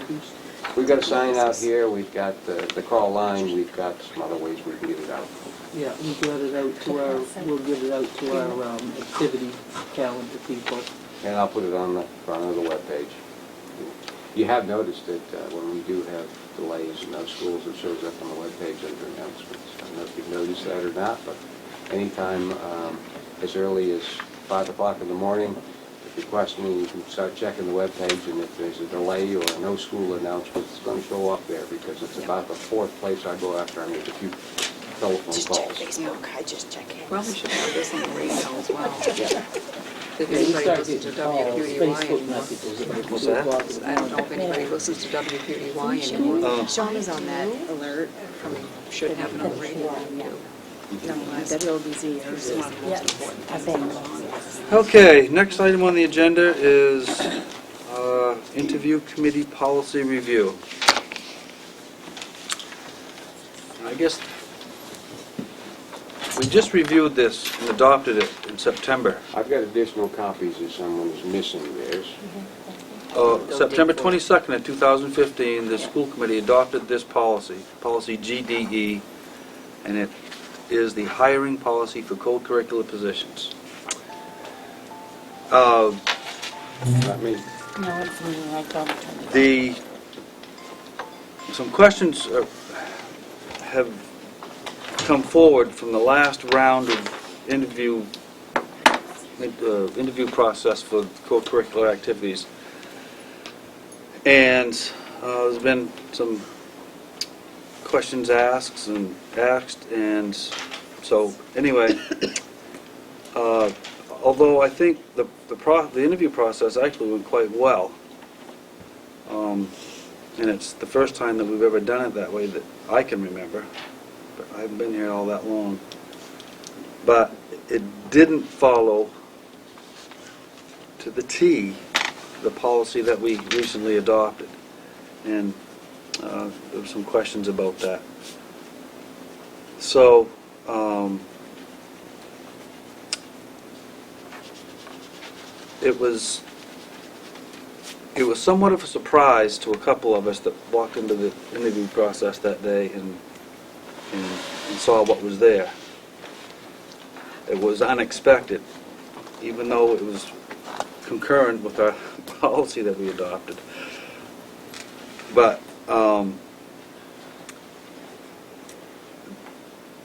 We've got a sign out here, we've got the call line, we've got some other ways we can get it out. Yeah, we'll get it out to we'll get it out to our activity calendar people. And I'll put it on the front of the webpage. You have noticed that when we do have delays in those schools, it shows up on the webpage under announcements. I don't know if you've noticed that or not, but anytime as early as 5 o'clock in the morning, if you're questioning, you can start checking the webpage, and if there's a delay or a no school announcement, it's going to show up there, because it's about the 4th place I go after I make a few telephone calls. Facebook, I just check it. Well, we should have this on the radio as well. Yeah. If Yeah, you anybody start listens to getting calls, WQDY Facebook anymore. messages at What's 2 that? o'clock in the I don't know if morning. anybody listens to WQDY anymore. Oh. Sean is on that alert from, should happen on the radio too. Nonetheless, WLBZ is one of the most important things. Okay, next item on the agenda is interview committee policy review. I guess we just reviewed this and adopted it in September. I've got additional copies if someone's missing theirs. September 22nd of 2015, the school committee adopted this policy, policy GDE, and it is the hiring policy for co-curricular positions. Not me. No, it's me, I don't. Some questions have come forward from the last round of interview process for co-curricular activities. And there's been some questions asked, and so anyway, although I think the interview process actually went quite well, and it's the first time that we've ever done it that way that I can remember. But I haven't been here all that long. But it didn't follow to the T the policy that we recently adopted, and there were some questions about that. So it was somewhat of a surprise to a couple of us that walked into the interview process that day and saw what was there. It was unexpected, even though it was concurrent with our policy that we adopted. But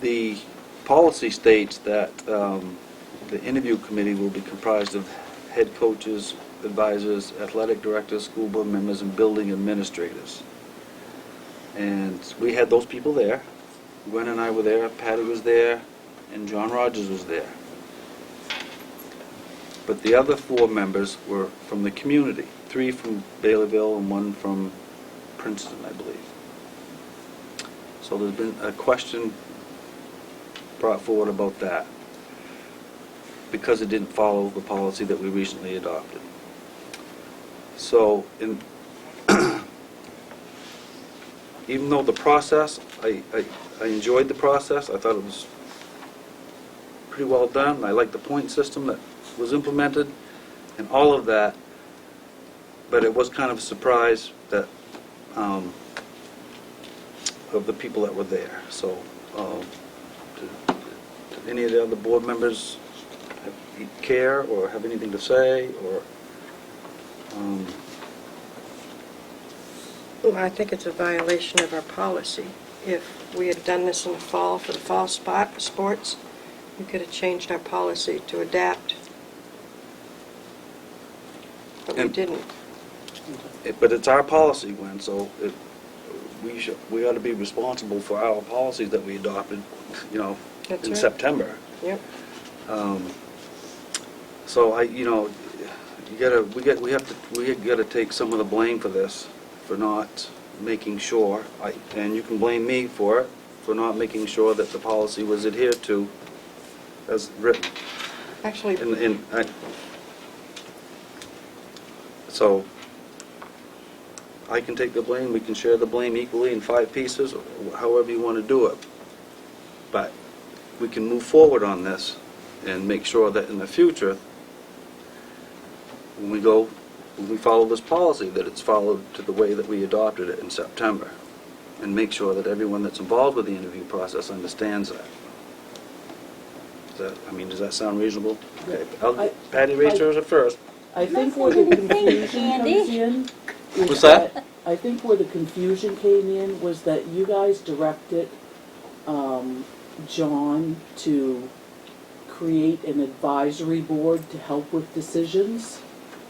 the policy states that the interview committee will be comprised of head coaches, advisors, athletic directors, school board members, and building administrators. And we had those people there. Gwen and I were there, Patty was there, and John Rogers was there. But the other 4 members were from the community, 3 from Baileyville and 1 from Princeton, I believe. So there's been a question brought forward about that, because it didn't follow the policy that we recently adopted. So, even though the process, I enjoyed the process, I thought it was pretty well done. I liked the point system that was implemented and all of that, but it was kind of a surprise that of the people that were there. So, do any of the other board members care or have anything to say, or? Well, I think it's a violation of our policy. If we had done this in the fall for the fall sports, we could have changed our policy to adapt. But we And- didn't. But it's our policy, Gwen, so we ought to be responsible for our policies that we adopted, That's in right. September. Yep. So we gotta take some of the blame for this, for not making sure, and you can blame me for it, for not making sure that the policy was adhered to as written. Actually, So I can take the blame, we can share the blame equally in 5 pieces, or however you want to do it. But we can move forward on this and make sure that in the future, when we follow this policy, that it's followed to the way that we adopted it in September, and make sure that everyone that's involved with the interview process understands that. Does that sound reasonable? Okay, Patty raised hers at first. I think where the confusion comes in is What's that? I think where the confusion came in was that you guys directed John to create an advisory board to help with decisions.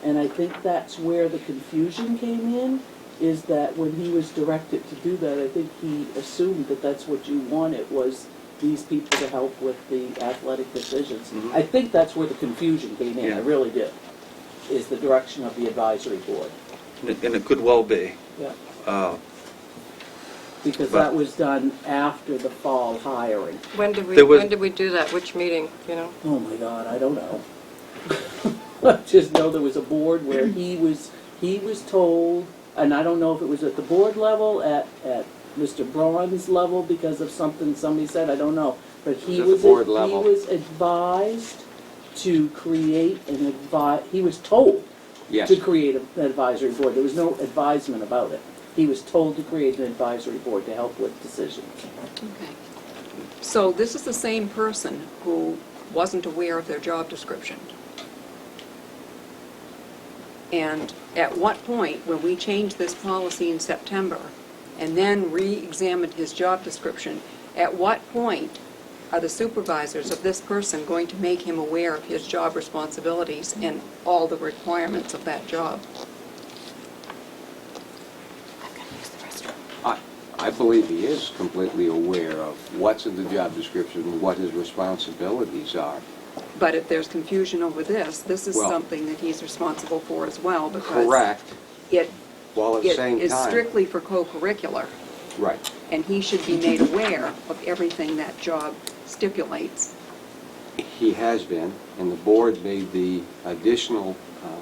And I think that's where the confusion came in, is that when he was directed to do that, I think he assumed that that's what you wanted, was these people to help with the athletic decisions. Mhm. I think that's where the confusion came in, I Yeah. really did, is the direction of the advisory board. And it could well be. Yeah. Because But- that was done after the fall hiring. When did There was- we do that? Which meeting, you know? Oh my God, I don't know. I just know there was a board where he was told, and I don't know if it was at the board level, at Mr. Braun's level because of something somebody said, I don't know. But he At the was, board he level. was advised to create he was told Yes. to create an advisory board. There was no advisement about it. He was told to create an advisory board to help with decisions. Okay. So this is the same person who wasn't aware of their job description. And at what point, when we changed this policy in September, and then re-examined his job description, at what point are the supervisors of this person going to make him aware of his job responsibilities and all the requirements of that job? I believe he is completely aware of what's in the job description and what his responsibilities are. But if there's confusion over this is Well- something that he's responsible for as well, because Correct, it while at the same is time. strictly for co-curricular, Right. and he should be made aware of everything that job stipulates. He has been, and the board made the additional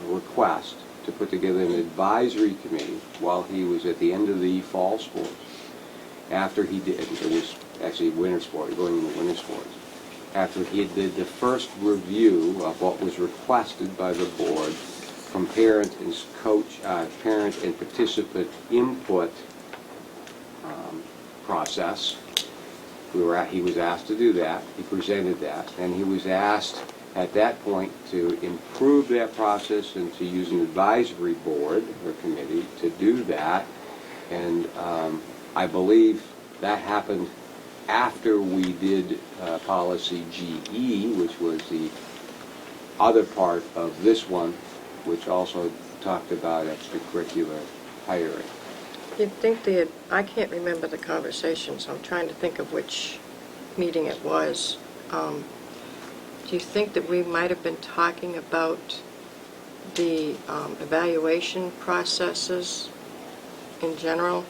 request to put together an advisory committee while he was at the end of the fall sports. After he did, it was actually winter sport, going into winter sports. After he did the first review of what was requested by the board from parent and participant input process, he was asked to do that, he presented that, and he was asked at that point to improve that process and to use an advisory board or committee to do that. And I believe that happened after we did policy GE, which was the other part of this one, which also talked about extracurricular hiring. You'd think I can't remember the conversation, so I'm trying to think of which meeting it was. Do you think that we might have been talking about the evaluation processes in general?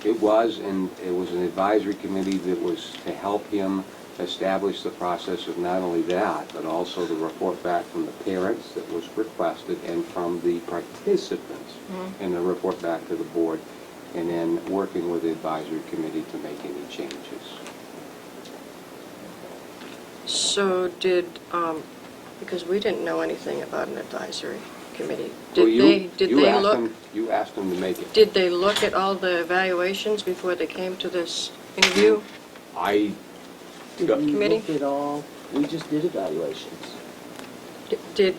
It was, and it was an advisory committee that was to help him establish the process of not only that, but also the report back from the parents that was requested and from the participants, and the report back to the board, and then working with the advisory committee to make any changes. So because we didn't know anything about an advisory committee, Well, did they look? You asked them to make it. Did they look at all the evaluations before they came to this interview? I Did we Committee? look at all? We just did evaluations. Did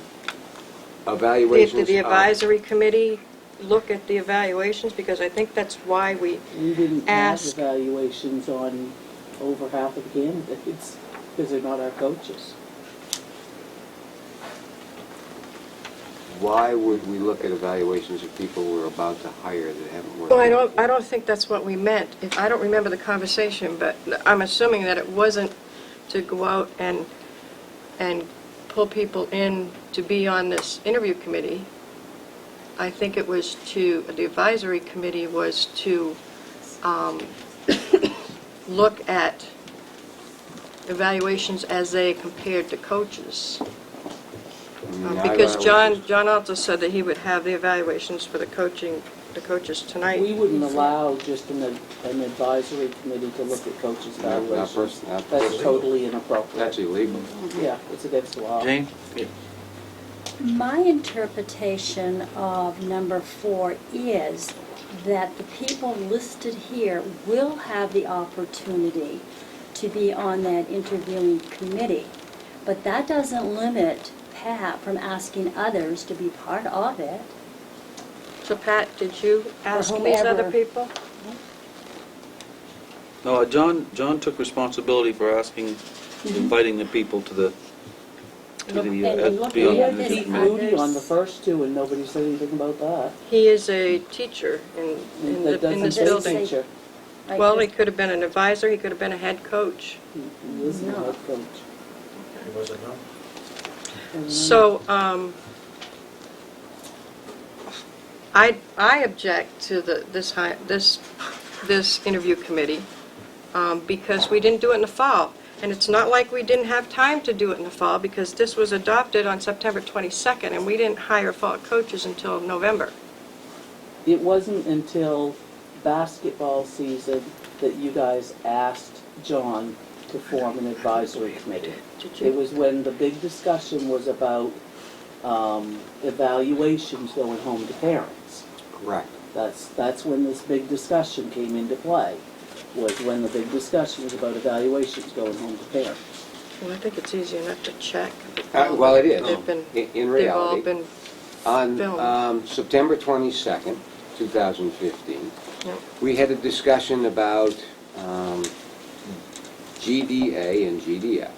evaluations. the advisory committee look at the evaluations? Because I think that's why we We didn't have ask. evaluations on over half of the candidates, because they're not our coaches. Why would we look at evaluations of people we're about to hire that haven't worked? Well, out? I don't think that's what we meant. I don't remember the conversation, but I'm assuming that it wasn't to go out and pull people in to be on this interview committee. I think it was the advisory committee was to look at evaluations as they compared to coaches. Because John also said that he would have the evaluations for the coaches tonight. We wouldn't allow just an advisory committee to look at coaches' evaluations. That's totally inappropriate. That's illegal. Yeah, it's against the law. Jane? My interpretation of number 4 is that the people listed here will have the opportunity to be on that interviewing committee. But that doesn't limit Pat from asking others to be part of it. So Pat, did you ask these whomever. other people? No, John took responsibility for inviting the people to the, And look, be on we the have interview Pete committee. Moody on the first two, and nobody said anything about that. He is a teacher in That this doesn't say building. teacher. Like Well, he this- could have been an advisor, he could have been a head coach. He is the No. head coach. It wasn't, no? So, I object to this interview committee, because we didn't do it in the fall. And it's not like we didn't have time to do it in the fall, because this was adopted on September 22nd, and we didn't hire fall coaches until November. It wasn't until basketball season that you guys asked John to form an advisory committee. Did It you? was when the big discussion was about evaluations going home to parents. Correct. That's when this big discussion came into play, was when the big discussion was about evaluations going home to parents. Well, I think it's easy enough to check. Well, it is. They've been, In they've all reality, been on filmed. September 22nd, 2015, Yep. we had a discussion about GDA and GDF.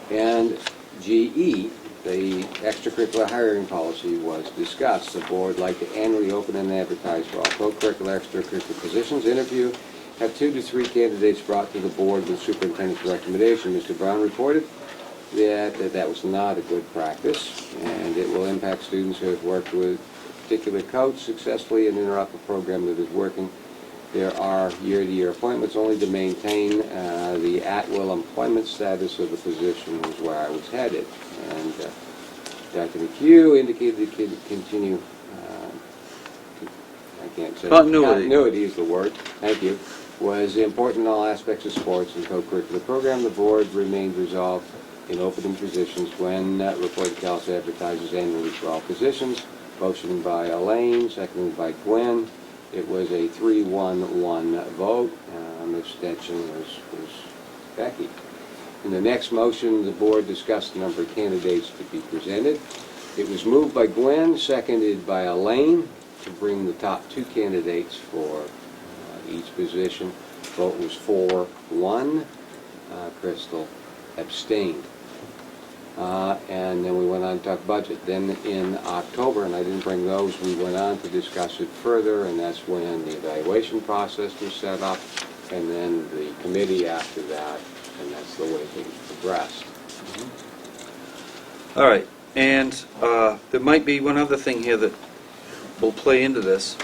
And GE, the extracurricular hiring policy, was discussed. The board like to annually open and advertise for all co-curricular extracurricular positions. Interview, have 2 to 3 candidates brought to the board with superintendent's recommendation. Mr. Brown reported that was not a good practice, and it will impact students who have worked with a particular coach successfully and interrupt a program that is working. There are year-to-year appointments only to maintain the at-will employment status of the position was where I was headed. And Dr. McHugh indicated he could continue, I can't say. Continuity is the word, thank you, was important in all aspects of sports and co-curricular program. The board remained resolved in opening positions when reported council advertises annually for all positions. Motion by Elaine, seconded by Gwen. It was a 3-1-1 vote. Abstention was Becky. In the next motion, the board discussed the number of candidates to be presented. It was moved by Gwen, seconded by Elaine, to bring the top 2 candidates for each position. Vote was 4-1. Crystal abstained. And then we went on to talk budget. Then in October, and I didn't bring those, we went on to discuss it further, and that's when the evaluation process was set up, and then the committee after that, and that's the way things progressed. All right, and there might be one other thing here that will play into this.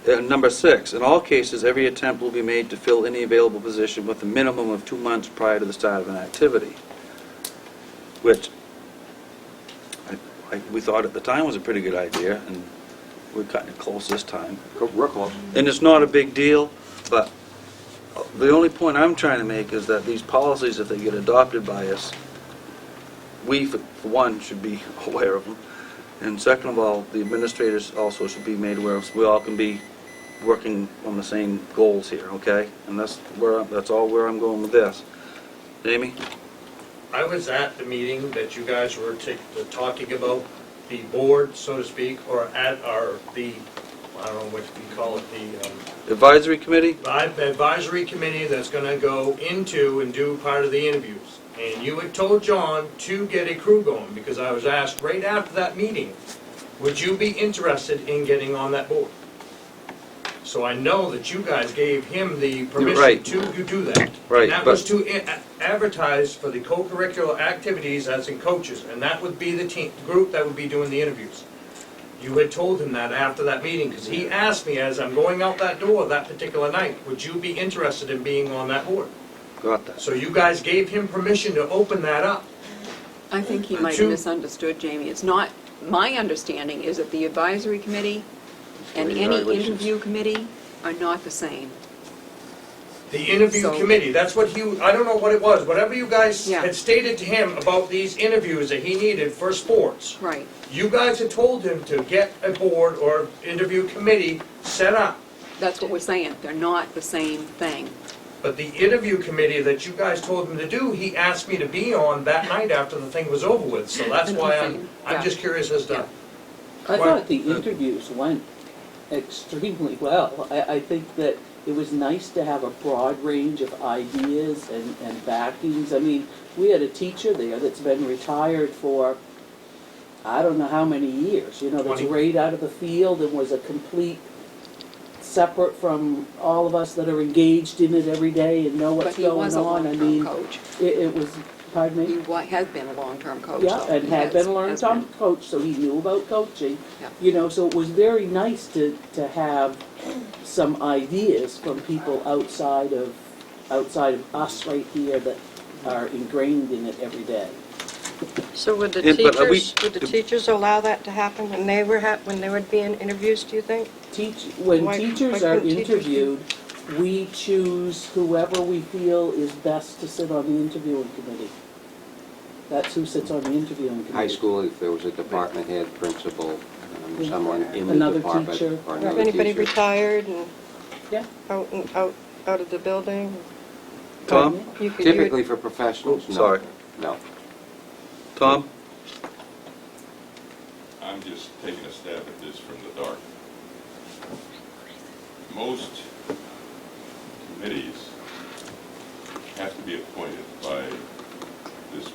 Number 6, in all cases, every attempt will be made to fill any available position with a minimum of 2 months prior to the start of an activity, which we thought at the time was a pretty good idea, and we're cutting it close this time. We're close. And it's not a big deal, but the only point I'm trying to make is that these policies, if they get adopted by us, we, for one, should be aware of them. And second of all, the administrators also should be made aware of, so we all can be working on the same goals here, okay? And that's all where I'm going with this. Jamie? I was at the meeting that you guys were talking about the board, so to speak, or at the, I don't know what you call it, the Advisory committee? advisory committee that's going to go into and do part of the interviews. And you had told John to get a crew going, because I was asked right after that meeting, would you be interested in getting on that board? So I know that you guys gave him the permission Right. to do that. Right, And that was to advertise for the co-curricular activities as in coaches, and that would be the team, group that would be doing the interviews. You had told him that after that meeting, because he asked me as I'm going out that door that particular night, would you be interested in being on that board? Got that. So you guys gave him permission to open that up. I think he might have misunderstood, Jamie. It's not, my understanding is that the advisory committee and The any evaluations. interview committee are not the same. The interview So- committee, that's what I don't know what it was, whatever you guys Yeah. had stated to him about these interviews that he needed for sports. Right. You guys had told him to get a board or interview committee set up. That's what we're saying. They're not the same thing. But the interview I'm that you guys told him to do, he asked me to be on that night after the thing was over with. So that's why I'm Yeah. just curious as to. I thought the interviews went extremely well. I think that it was nice to have a broad range of ideas and backings. I mean, we had a teacher there that's been retired for I don't know how many years, that's 20. right out of the field and was a complete, separate from all of us that are engaged in it every day and know But what's he going was a on. I long-term mean, coach. it was, pardon He me? has been a long-term coach. Yeah, so and he had has- been a has long-time been. coach, so he knew about coaching. Yeah. So it was very nice to have some ideas from people outside of us right here that are ingrained in it every day. So would the Yeah, but are we- teachers allow that to happen when they were being interviewed, do you think? When Why teachers are couldn't teachers do- interviewed, we choose whoever we feel is best to sit on the interviewing committee. That's who sits on the interviewing committee. High school, if there was a department head, principal, someone in the Another department. teacher. Or If another anybody teacher. retired and Yeah. out of the building? Tom? You could- Typically for professionals, no. Sorry. No. Tom? I'm just taking a stab at this from the dark. Most committees have to be appointed by this,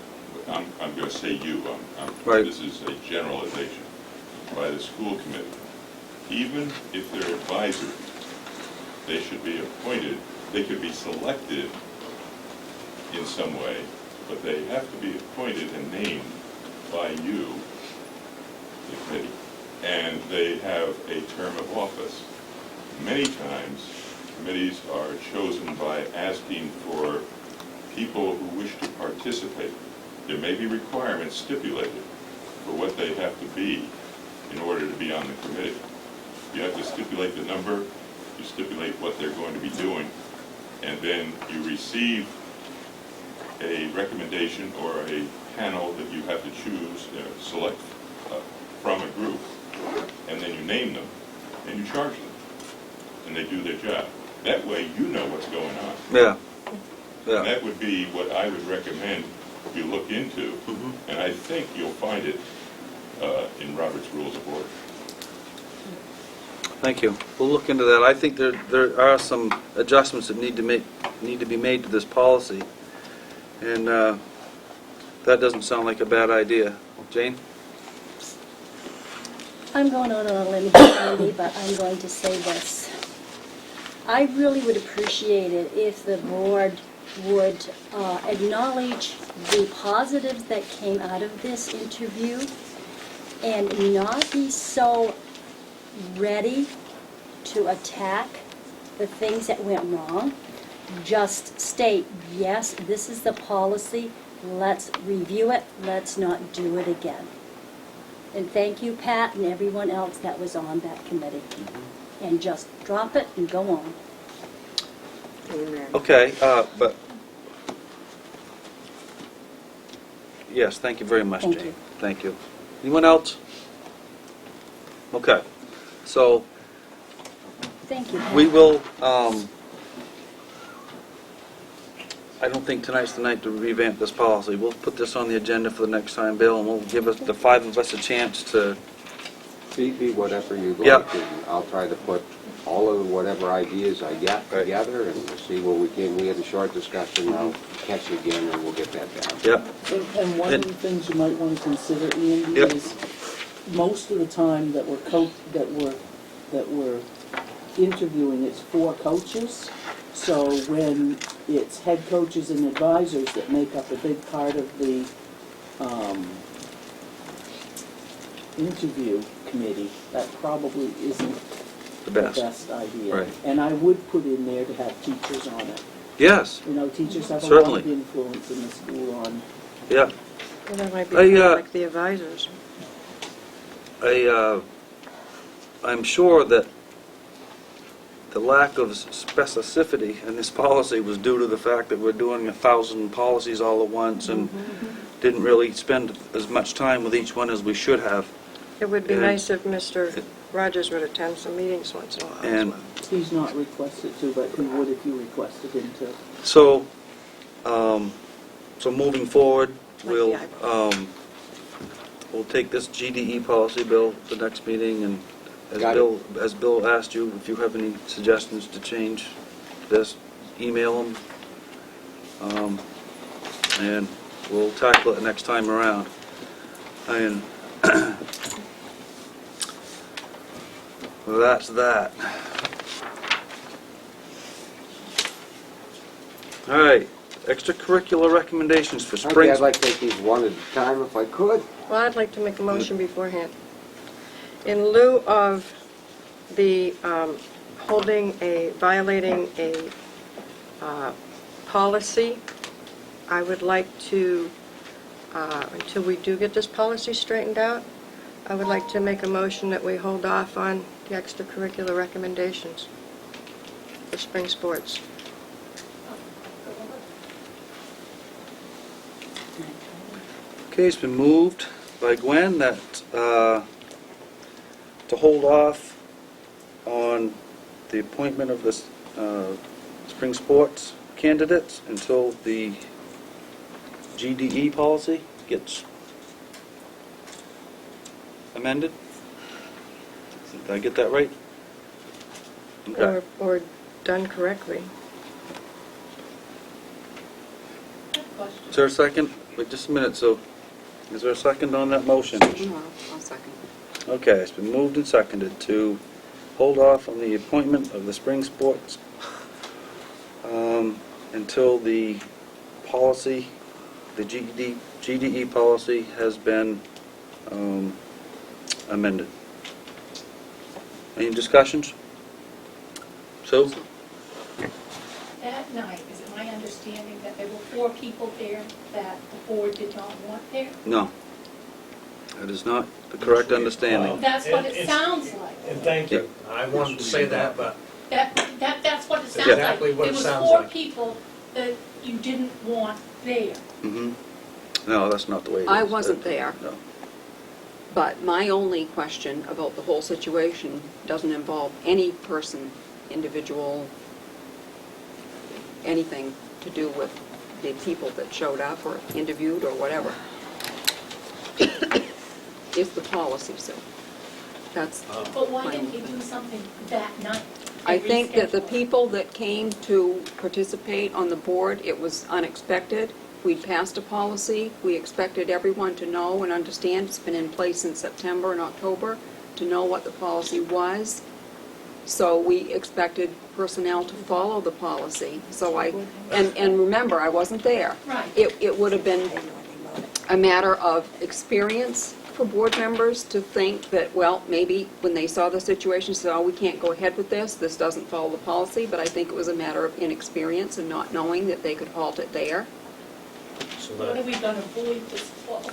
I'm going to say you, Right. this is a generalization, by the school committee. Even if they're advisory, they should be appointed, they could be selected in some way, but they have to be appointed and named by you, the committee, and they have a term of office. Many times, committees are chosen by asking for people who wish to participate. There may be requirements stipulated for what they have to be in order to be on the committee. You have to stipulate the number, you stipulate what they're going to be doing, and then you receive a recommendation or a panel that you have to choose, select from a group, and then you name them, and you charge them, and they do their job. That way you know what's going on. Yeah. And Yeah. that would be what I would recommend you look into, and I think you'll find it in Robert's Rules of Order. Thank you. We'll look into that. I think there are some adjustments that need to be made to this policy, and that doesn't sound like a bad idea. Jane? I'm going out on a limb here, Andy, but I'm going to say this. I really would appreciate it if the board would acknowledge the positives that came out of this interview and not be so ready to attack the things that went wrong. Just state, yes, this is the policy, let's review it, let's not do it again. And thank you, Pat, and everyone else that was on that committee. And just drop it and go on. Okay, but, yes, thank you very much, Thank Jane. you. Thank you. Anyone else? Okay, so Thank you, Pat. we will, I don't think tonight's the night to revamp this policy. We'll put this on the agenda for the next time, Bill, and we'll give us, the five of us, a chance to, Be whatever you Yeah. like, and I'll try to put all of whatever ideas I get Right. together, and we'll see where we can. We had a short discussion, I'll catch you again, and we'll get that down. yep, And one of And- the things you might want to consider, Andy, Yep. is most of the time that we're interviewing, it's for coaches. So when it's head coaches and advisors that make up a big part of the interview committee, that probably isn't the the best. best idea. Right. And I would put in there to have teachers on it. Yes, Teachers have a lot Certainly. of influence in the school on. yeah. Well, that might be I, kind of like the advisors. I'm sure that the lack of specificity in this policy was due to the fact that we're doing 1,000 policies all at once and didn't really spend as much time with each one as we should have. It would be And- nice if Mr. Rogers would attend some meetings once in a while as And well. He's not requested to, but he would if you requested him to. so, so moving forward, we'll, Like the we'll take this GDE policy, Bill, to the next meeting, and Got it. as Bill asked you, if you have any suggestions to change this, email them, and we'll tackle it next time around. And Well, that's that. All right, extracurricular recommendations for Okay, spring. I'd like to take these one at a time if I could. Well, I'd like to make a motion beforehand. In lieu of the violating a policy, I would like to, until we do get this policy straightened out, I would like to make a motion that we hold off on the extracurricular recommendations for spring sports. Okay, it's been moved by Gwen that, to hold off on the appointment of the spring sports candidates until the GDE policy gets amended. Did I get that right? Okay. Or done correctly. Is there a second? Wait just a minute, so, is there a second on that motion? No, I'll second. Okay, it's been moved and seconded to hold off on the appointment of the spring sports until the policy, the GDE policy has been amended. Any discussions? Sue? That night, is it my understanding that there were 4 people there that the board did not want there? No. That is not the correct understanding. That's what it It's- sounds like. And thank you. I wanted to say that, but That's what it sounds Yeah. like. Exactly what it sounds There was 4 like. people that you didn't want there. Mm-hmm. No, that's not the way it is. I wasn't there. No. But my only question about the whole situation doesn't involve any person, individual, anything to do with the people that showed up or interviewed or whatever. It's the policy, so that's But why my didn't only you thing. do something that night? I think that the Reschedule? people that came to participate on the board, it was unexpected. We'd passed a policy. We expected everyone to know and understand. It's been in place since September and October, to know what the policy was. So we expected personnel to follow the policy. So and remember, I wasn't there. Right. It would have been a matter of experience for board members to think that, well, maybe when they saw the situation, said, oh, we can't go ahead with this doesn't follow the policy, but I think it was a matter of inexperience and not knowing that they could halt it there. so What are that, we gonna avoid this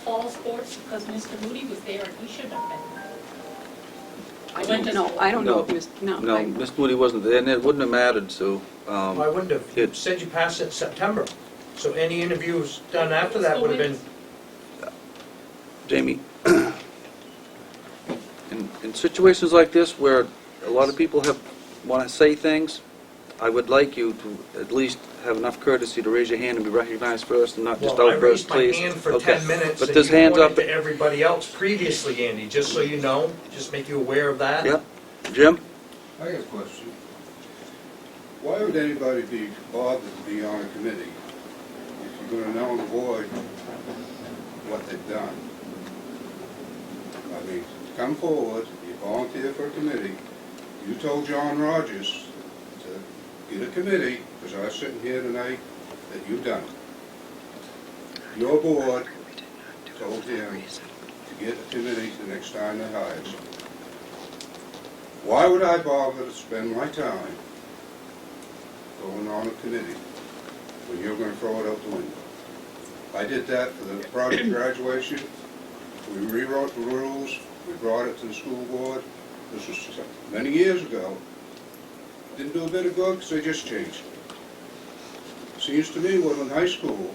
fall sports because Mr. Moody was there and he shouldn't have been there? I don't know, I don't know if it was, no. No, I- Miss Moody wasn't there, and it wouldn't have mattered, Sue. I wouldn't have, you said you passed it in September, so any interviews done after that would have been, Jamie, in situations like this where a lot of people want to say things, I would like you to at least have enough courtesy to raise your hand and be recognized first and not just well, I outburst, raised my please. hand for Okay. 10 minutes But and there's you hands up. pointed to everybody else previously, Andy, just so you know, just make you aware of that. Yep. Jim? I got a question. Why would anybody be bothered to be on a committee if you're gonna know and avoid what they've done? I mean, come forward, you volunteer for a committee. You told John Rogers to get a committee, because I was sitting here tonight, that you've done it. Your board told him to get a committee the next time they hire someone. Why would I bother to spend my time going on a committee when you're going to throw it out the window? I did that for the project graduation. We rewrote the rules. We brought it to the school board. This was many years ago. Didn't do a bit of good because they just changed it. Seems to me when in high school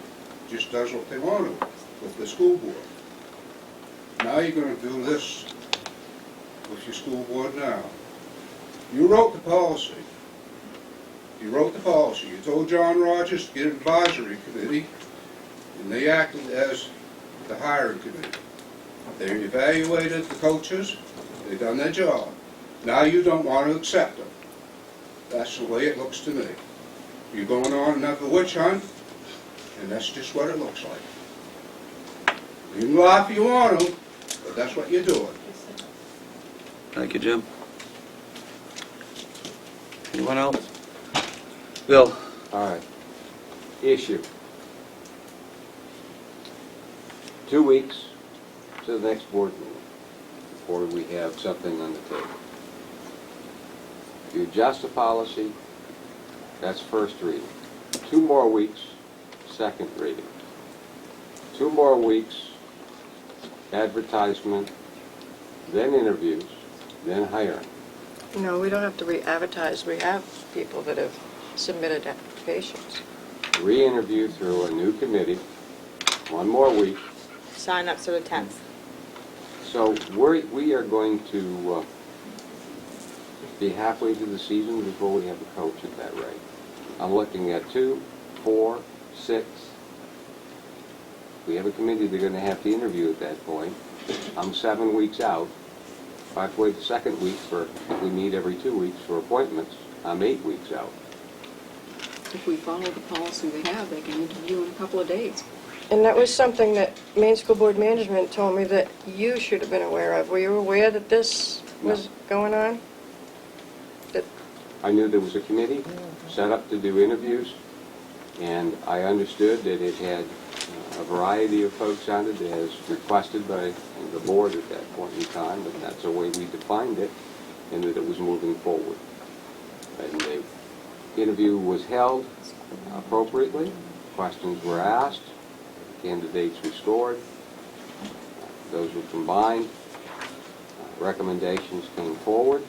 just does what they want to with the school board. Now you're going to do this with your school board now. You wrote the policy. You wrote the policy. You told John Rogers to get an advisory committee, and they acted as the hiring committee. They evaluated the coaches. They done their job. Now you don't want to accept them. That's the way it looks to me. You're going on another witch hunt, and that's just what it looks like. You can laugh if you want to, but that's what you're doing. Thank you, Jim. Anyone else? Bill? All right. Issue. 2 weeks to the next board meeting before we have something on the table. If you adjust the policy, that's first reading. 2 more weeks, second reading. 2 more weeks, advertisement, then interviews, then hiring. No, we don't have to re-advertise. We have people that have submitted applications. Re-interview through a new committee, 1 more week. Sign-ups are the 10th. So we are going to be halfway through the season before we have a coach at that rate. I'm looking at 2, 4, 6. We have a committee they're going to have to interview at that point. I'm 7 weeks out. If I wait the second week if we meet every 2 weeks for appointments, I'm 8 weeks out. If we follow the policy we have, they can interview in a couple of days. And that was something that Maine School Board Management told me that you should have been aware of. Were you aware that this was going on? I knew there was a committee set up to do interviews, and I understood that it had a variety of folks on it as requested by the board at that point in time, but that's the way we defined it, and that it was moving forward. And the interview was held appropriately, questions were asked, candidates were scored, those were combined, recommendations came forward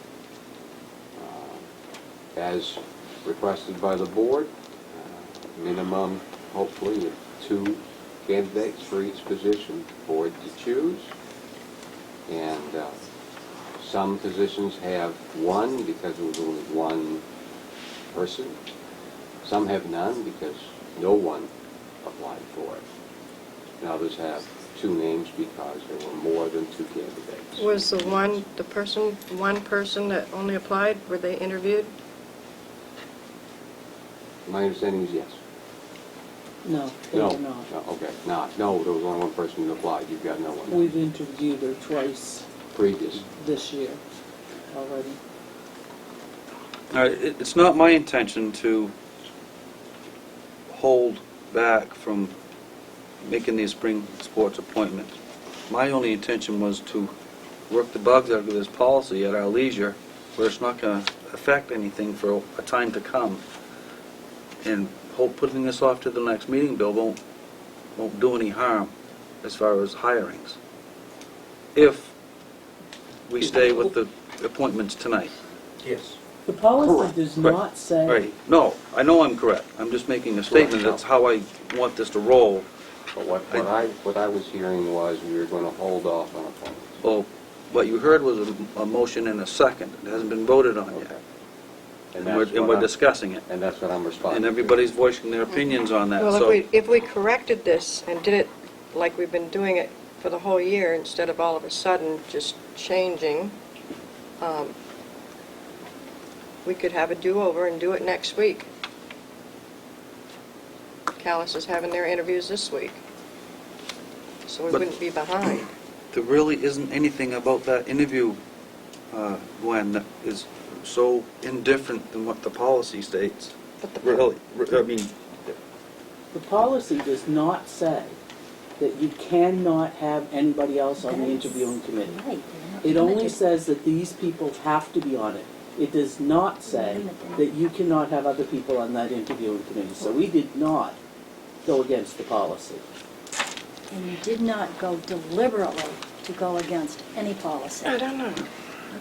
as requested by the board, minimum hopefully of 2 candidates for each position for it to choose. And some positions have 1 because there was only 1 person. Some have none because no one applied for it. And others have 2 names because there were more than 2 candidates. Was one person that only applied, were they interviewed? My understanding is yes. No, they No, were not. no, okay, no, there was only 1 person who applied. You've got no one. We've interviewed her twice Previous. this year already. All right, it's not my intention to hold back from making these spring sports appointments. My only intention was to work the bugs out of this policy at our leisure, where it's not going to affect anything for a time to come. And putting this off to the next meeting, Bill, won't do any harm as far as hirings, if we stay with the appointments tonight. Yes. The policy Correct. does Right. not say, Right. No, I know I'm correct. I'm just making a statement. That's how I want this to roll. But what I was hearing was we were going to hold off on appointments. Well, what you heard was a motion and a second. It hasn't been voted on yet. And we're discussing it. And that's what I'm responding And to. everybody's voicing their opinions on that, Well, so... if we corrected this and did it like we've been doing it for the whole year, instead of all of a sudden just changing, we could have a do-over and do it next week. Callis is having their interviews this week, so we But- wouldn't be behind. There really isn't anything about that interview, Gwen, that is so indifferent than what the policy states. But the Really, I mean, the policy does not say that you cannot have anybody else on the interviewing committee. Right. It only says that these people have to be on it. It does not say that you cannot have other people on that interviewing committee. So we did not go against the policy. And you did not go deliberately to go against any policy. I don't know.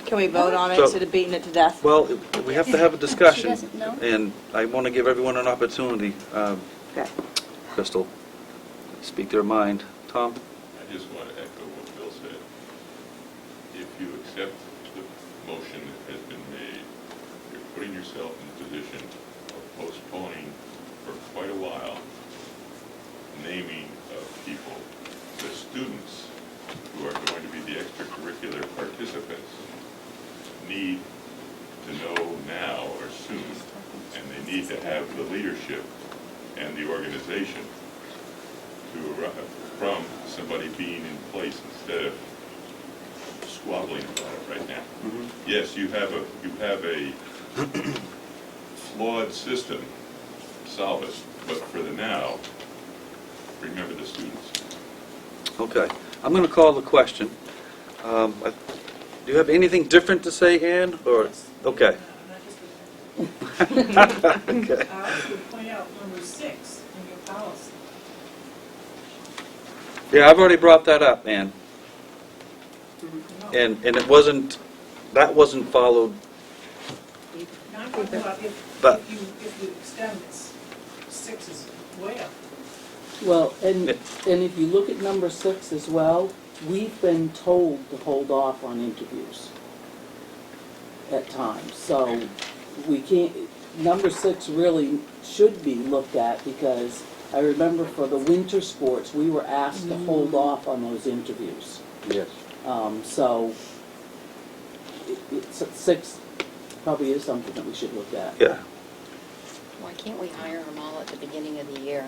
Can we vote on it So- instead of beating it to death? well, we have to have a discussion, She doesn't know? and I want to give everyone an opportunity, Okay. Crystal, speak their mind. Tom? I just want to echo what Bill said. If you accept the motion that has been made, you're putting yourself in the position of postponing for quite a while naming of people. The students who are going to be the extracurricular participants need to know now or soon, and they need to have the leadership and the organization to from somebody being in place instead of squabbling about it right now. Yes, you have a flawed system, solve it, but for the now, remember the students. Okay, I'm going to call the question. Do you have anything different to say, Ann, or, okay. Okay. I would point out number 6 in your policy. Yeah, I've already brought that up, Ann. And it wasn't, that wasn't followed, Now I'm talking about But- if you extend this, 6 is way up. Well, and if you look at number 6 as well, we've been told to hold off on interviews at times. So we can't, number 6 really should be looked at, because I remember for the winter sports, we were asked to hold off on those interviews. Yes. So it's 6 probably is something that we should look at. yeah. Why can't we hire them all at the beginning of the year?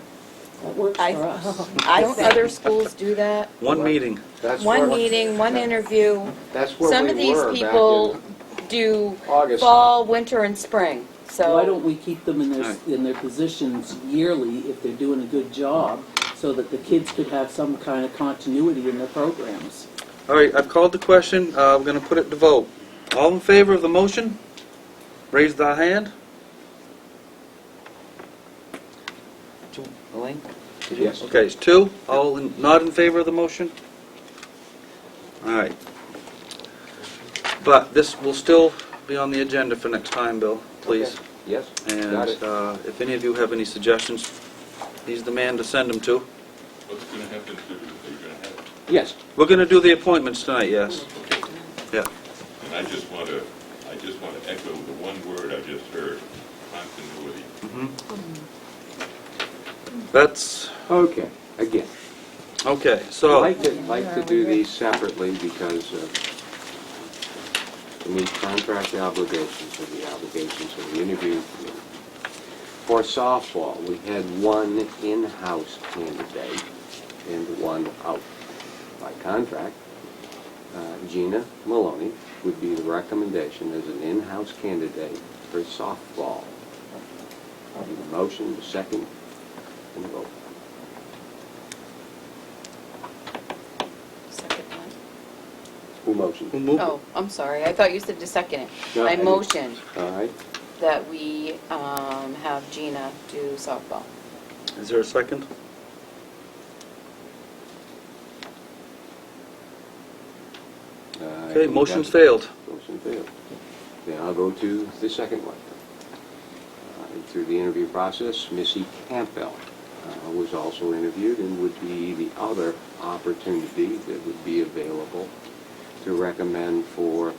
That works for us. Don't other schools do that? One meeting. That's One where- meeting, one interview. That's where Some we of these were people back do in August. fall, winter, and spring, so. Why don't we keep them in their positions yearly if they're doing a good job, so that the kids could have some kind of continuity in their programs? All right, I've called the question. I'm going to put it to vote. All in favor of the motion? Raise the hand. Two, Elaine? Yes. Okay, it's 2. All not in favor of the motion? All right. But this will still be on the agenda for next time, Bill, please. Okay. Yes, And got it. if any of you have any suggestions, he's the man to send them to. What's going to happen to, are you going to have it? Yes. We're going to do the appointments tonight, yes. Yeah. And I just want to echo the one word I just heard, continuity. That's, Okay, again. okay, I'd so, like to do these separately because to meet contract obligations or the obligations of the interview committee. For softball, we had one in-house candidate and one out. By contract, Gina Maloney would be the recommendation as an in-house candidate for softball. Need a motion, a second, and a vote. Second one. Who motioned? who moved it? Oh, I'm sorry, I thought you said to second it. No, I I didn't. motion All right. that we have Gina do softball. Is there a second? Okay, motion's failed. Motion failed. Then I'll go to the second one. Through the interview process, Missy Campbell was also interviewed and would be the other opportunity that would be available to recommend for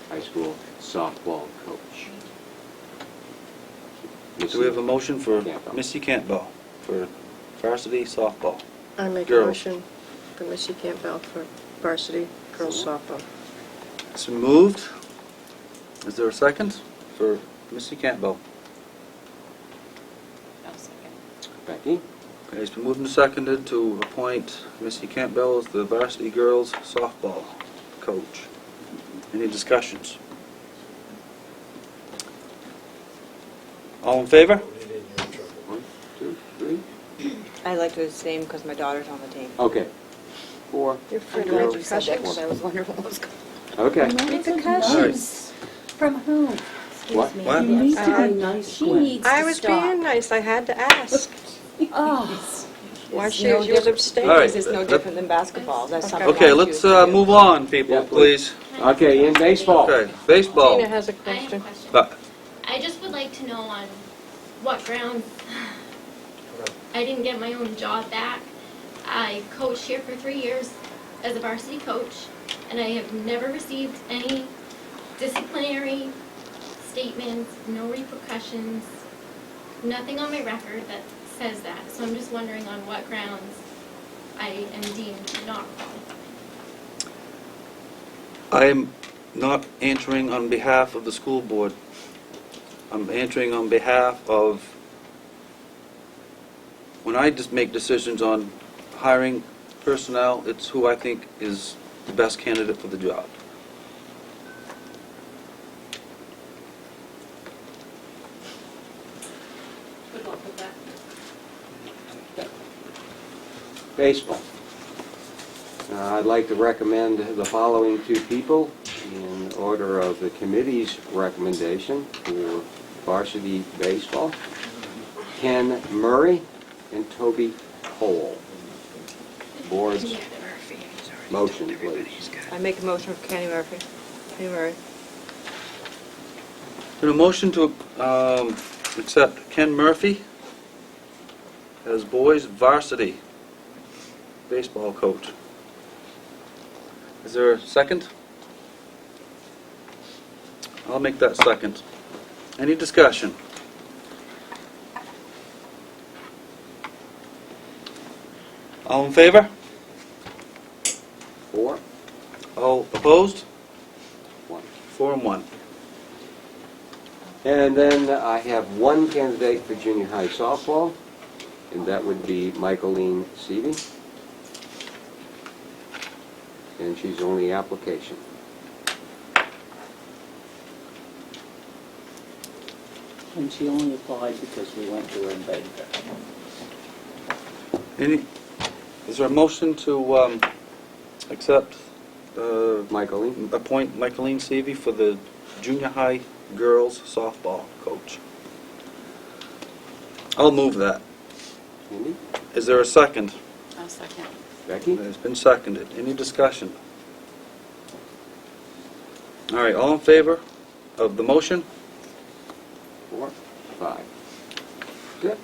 high school softball coach. Do we have a motion for Campbell. Missy Campbell for varsity softball? I make a Girls. motion for Missy Campbell for varsity girls softball. It's been moved. Is there a second for Missy Campbell? I'll second. Becky? Okay, it's been moved and seconded to appoint Missy Campbell as the varsity girls softball coach. Any discussions? All in favor? 1, 2, 3. I'd like to abstain because my daughter's on the team. Okay. 4. You're I'm afraid glad of you said that because repercussions? I was wondering what was going Okay. Repercussions. From whom? Excuse What? me. What? You need to be nice, She Gwen. needs to I was stop. being nice, I had to ask. Oh, Why It's should no you different- abstain? All right. This is no different than basketball. That's something Okay, I let's choose to do. move on, people, Yeah, please. Okay, in baseball. Okay, baseball. Gina has a I have a question. question. But I just would like to know on what grounds I didn't get my own job back. I coached here for 3 years as a varsity coach, and I have never received any disciplinary statements, no repercussions, nothing on my record that says that. So I'm just wondering on what grounds I am deemed not qualified. I am not answering on behalf of the school board. I'm answering on behalf of, when I just make decisions on hiring personnel, it's who I think is the best candidate for the job. Good luck with that. Baseball. I'd like to recommend the following two people in order of the committee's recommendation for varsity baseball. Ken Murray and Toby Cole. Board's motion, please. I make a motion for Kenny Murphy. Kenny Murray. A motion to accept Ken Murphy as boys varsity baseball coach. Is there a second? I'll make that second. Any discussion? All in favor? 4, All opposed? 1. 4 and 1. And then I have one candidate for junior high softball, and that would be Michaeline Seavey. And she's only application. And she only applied because we went to her and begged her. Is there a motion to accept, Michaeline? appoint Michaeline Seavey for the junior high girls softball coach? I'll move that. Andy? Is there a second? I'll second. Becky? It's been seconded. Any discussion? All right, all in favor of the motion? 4, 5. Good.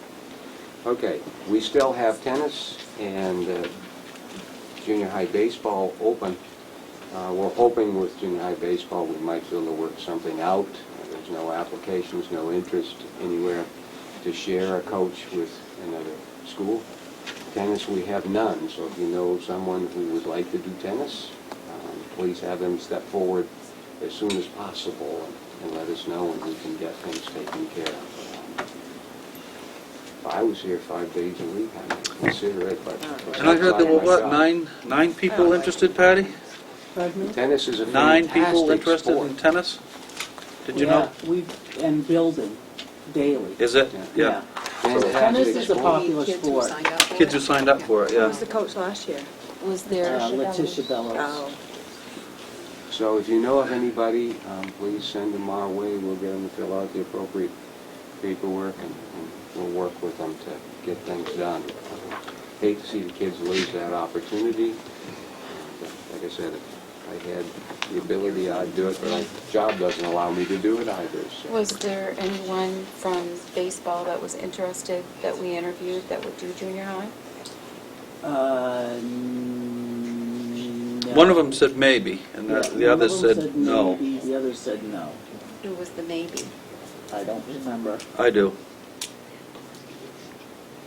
Okay, we still have tennis and junior high baseball open. We're hoping with junior high baseball we might be able to work something out. There's no applications, no interest anywhere to share a coach with another school. Tennis, we have none, so if you know someone who would like to do tennis, please have them step forward as soon as possible and let us know, and we can get things taken care of. If I was here 5 days a week, I might consider it, but... And I heard there were, what, nine people interested, Patty? Pardon me? Tennis is a 9 people fantastic interested sport. in tennis? Did you know? And building daily. Is it? Yeah. Fantastic Tennis is a sport. popular Kids who sport. signed up for Kids it? who signed up for it, Who yeah. was the coach last year? Was there, Letitia Bellows. Oh. So if you know of anybody, please send them our way. We'll get them to fill out the appropriate paperwork, and we'll work with them to get things done. Hate to see the kids lose that opportunity. Like I said, if I had the ability, I'd do it, but my job doesn't allow me to do it either. So. was there anyone from baseball that was interested that we interviewed that would do junior high? No. One of them said maybe, and Yeah, the others one of them said no. maybe, the others said no. Who was the maybe? I don't remember. I do.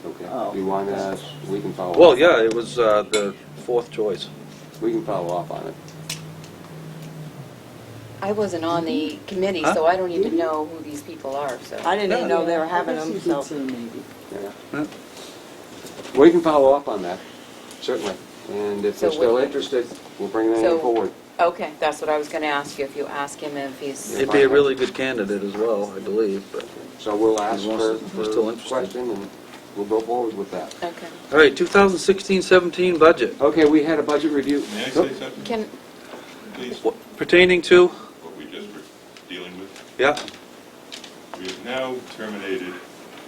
Okay. Oh. You want us? We can follow Well, up. yeah, it was the fourth choice. We can follow up on it. I wasn't on the committee, Huh? so I don't even know who these people are, so. I didn't even know they were having I guess them, you so. did say maybe. Yeah. We can follow up on that, certainly. And if they're So still would- interested, we'll bring them So- forward. Okay, that's what I was gonna ask you, if you ask him if he's. It'd be a really good candidate as well, I believe, but... So we'll ask We're for still a interested. question, and we'll go forward with that. Okay. All right, 2016-17 budget. Okay, we had a budget review. May I Oh, say something, Can, please? Pertaining to, What we just were dealing with? yeah, We have now terminated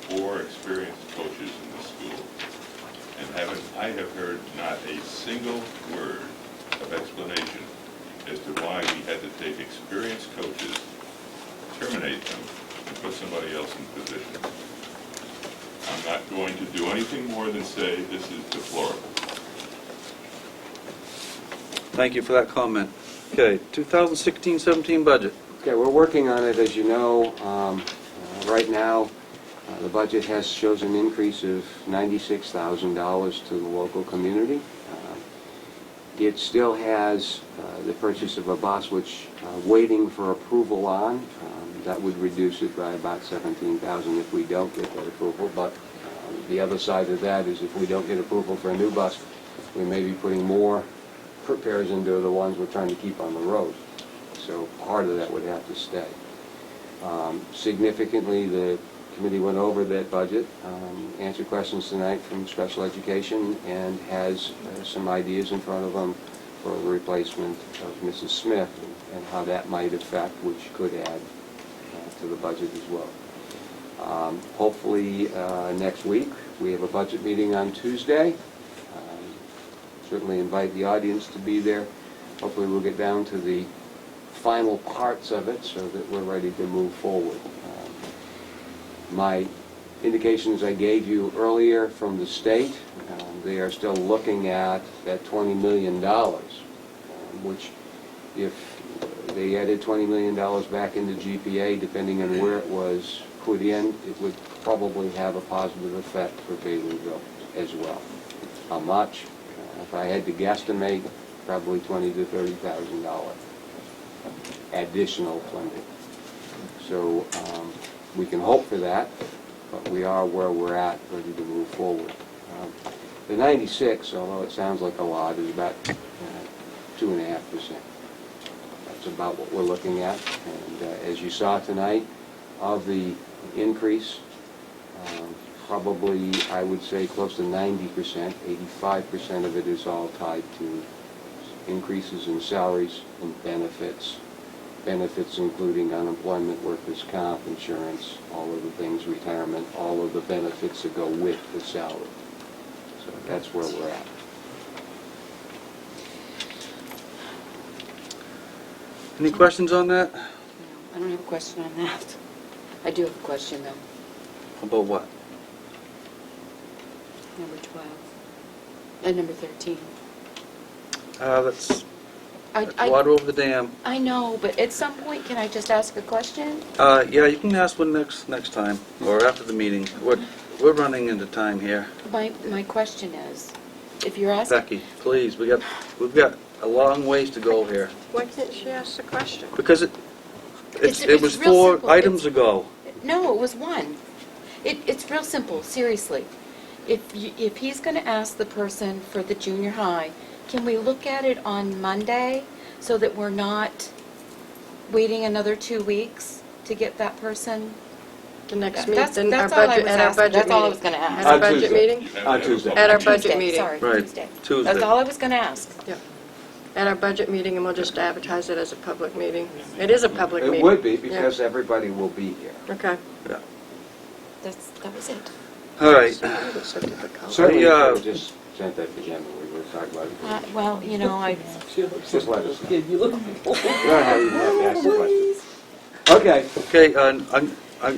4 experienced coaches in the school, and I have heard not a single word of explanation as to why we had to take experienced coaches, terminate them, and put somebody else in position. I'm not going to do anything more than say this is deplorable. thank you for that comment. Okay, 2016-17 budget. Okay, we're working on it, as you know. Right now, the budget shows an increase of $96,000 to the local community. It still has the purchase of a bus, which waiting for approval on. That would reduce it by about $17,000 if we don't get that approval. But the other side of that is if we don't get approval for a new bus, we may be putting more repairs into the ones we're trying to keep on the road. So part of that would have to stay. Significantly, the committee went over that budget, answered questions tonight from special education, and has some ideas in front of them for the replacement of Mrs. Smith and how that might affect, which could add to the budget as well. Hopefully next week, we have a budget meeting on Tuesday. Certainly invite the audience to be there. Hopefully we'll get down to the final parts of it so that we're ready to move forward. My indications I gave you earlier from the state, they are still looking at that $20 million, which if they added $20 million back into GPA, depending on where it was put in, it would probably have a positive effect for Baileyville as well. How much? If I had to guesstimate, probably $20,000 to $30,000 additional funding. So we can hope for that, but we are where we're at, ready to move forward. The 96, although it sounds like a lot, is about 2.5%. That's about what we're looking at. And as you saw tonight, of the increase, probably, I would say, close to 90%, 85% of it is all tied to increases in salaries and benefits. Benefits including unemployment, workers' comp, insurance, all of the things, retirement, all of the benefits that go with the salary. So that's where we're at. Any questions on that? No, I don't have a question on that. I do have a question, though. About what? Number 12. And number 13. That's I water over the dam. I know, but at some point, can I just ask a question? Yeah, you can ask one next time, or after the meeting. We're running into time here. My question is, if you're asking... Becky, please, we've got a long ways to go here. Why can't she ask the question? Because it was real 4 simple. items ago. No, it was one. It's real simple, seriously. If he's going to ask the person for the junior high, can we look at it on Monday so that we're not waiting another 2 weeks to get that person? The next That's meeting, all I was asking. That's all I was meeting. going to ask. At our budget meeting? On Tuesday. At our budget Tuesday, meeting. sorry, Right, Tuesday. Tuesday. That's all I was going to ask. Yeah. At our budget meeting, and we'll just advertise it as a public meeting. It is a public meeting. It would be, because everybody will be here. Okay. Yeah. That was it. All right. It's so difficult. Certainly, Hey, I just sent that to Jen when we were talking about it. Well, you know, Just let us know. Kid, you look. You don't have to ask the questions. Okay. Okay,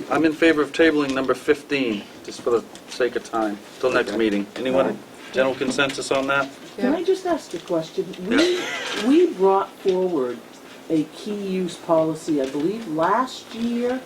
I'm in favor of tabling number 15, just for the sake of time, till next Okay. meeting. Anyone, general consensus on that? Can I just ask a question? We brought forward a key use policy, I believe, last year.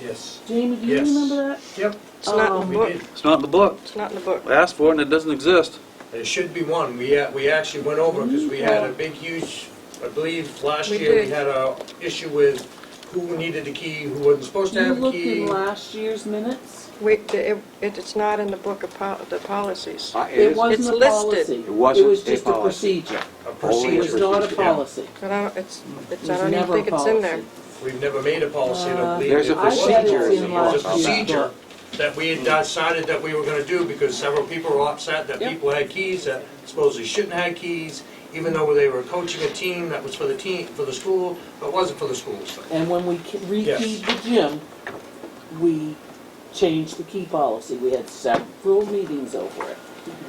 Yes. Jamie, do you Yes. remember that? Yep. It's not in the We book. did. It's not in the book. It's not in the book. I asked for it and it doesn't exist. There should be one. We actually went over because we had a big, huge, I believe, last We year we did. had a issue with who needed the key, who wasn't supposed to You have a looked key. in last year's minutes? It's not in the book of the policies. It wasn't It's a listed. policy. It wasn't It was a just a policy. procedure. A It procedure. was not a procedure, yeah. policy. But I don't even never think a it's in there. policy. We've never made a policy, I don't believe. There's a It was procedure policy. in It the was a last year's procedure book. that we had decided that we were gonna do because several people were upset that Yep. people had keys that supposedly shouldn't have keys, even though they were coaching a team that was for the school, but wasn't for the school. So And when we rekeyed the gym, we changed the key policy. We had several meetings over it.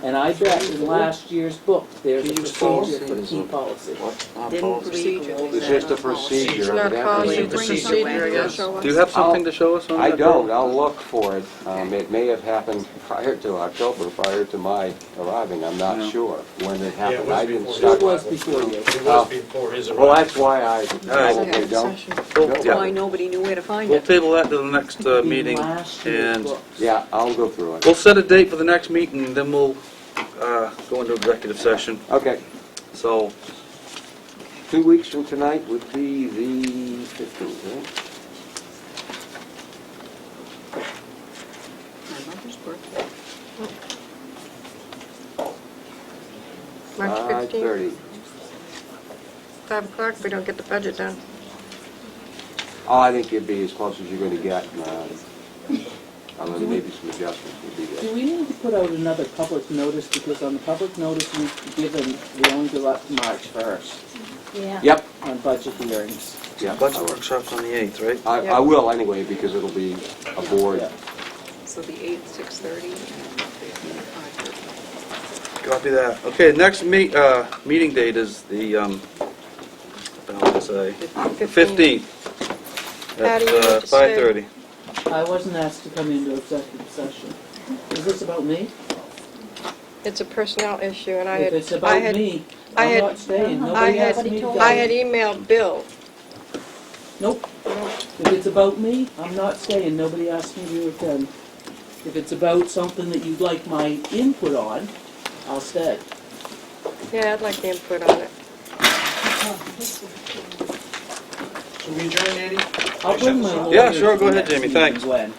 And I bet in last year's book, there's a procedure for key policy. Didn't procedure. It's just a procedure. It's not evidently. policy, It's a procedure, I guess. Do you have something to show us on I that? don't. I'll look for it. It may have happened prior to October, prior to my arriving. I'm not No. sure when it Yeah, it happened. was I didn't before start. It was before you. It was before his arrival. Well, that's why I probably Executive don't. session. We'll- yeah. Why nobody knew where to find We'll it. table that to the next In meeting, last year's and book. Yeah, I'll go through it. we'll set a date for the next meeting, and then we'll go into executive session. Okay. So, 2 weeks from tonight would be the 15th, right? My mother's birthday. March 15th. 5:30. 5 o'clock if we don't get the budget done. Oh, I think it'd be as close as you're gonna get, other than maybe some adjustments would be Do good. we need to put out another public notice, because on the public notice we've given, we only go up to March 1st Yeah. Yep, on budget hearings. yep. Budget workshop's on the 8th, right? I will anyway, because it'll be a board. Yeah. So the 8th, 6:30, and the 5:30. Copy that. Okay, next meeting date is the, what the hell did I say? 15th. Patty, At you need to stay. 5:30. I wasn't asked to come into executive session. Is this about me? It's a personnel issue, and If it's I about had, me, I I'm had- not staying. I Nobody had, asked me to go. I had emailed Bill. Nope. If it's about me, I'm not staying. Nobody asked me to attend. If it's about something that you'd like my input on, I'll stay. Yeah, I'd like the input on it. So we adjourn, Andy? I'll bring my lawyer. Yeah, sure, go to the ahead, next Jamie, meeting, thanks. Gwen.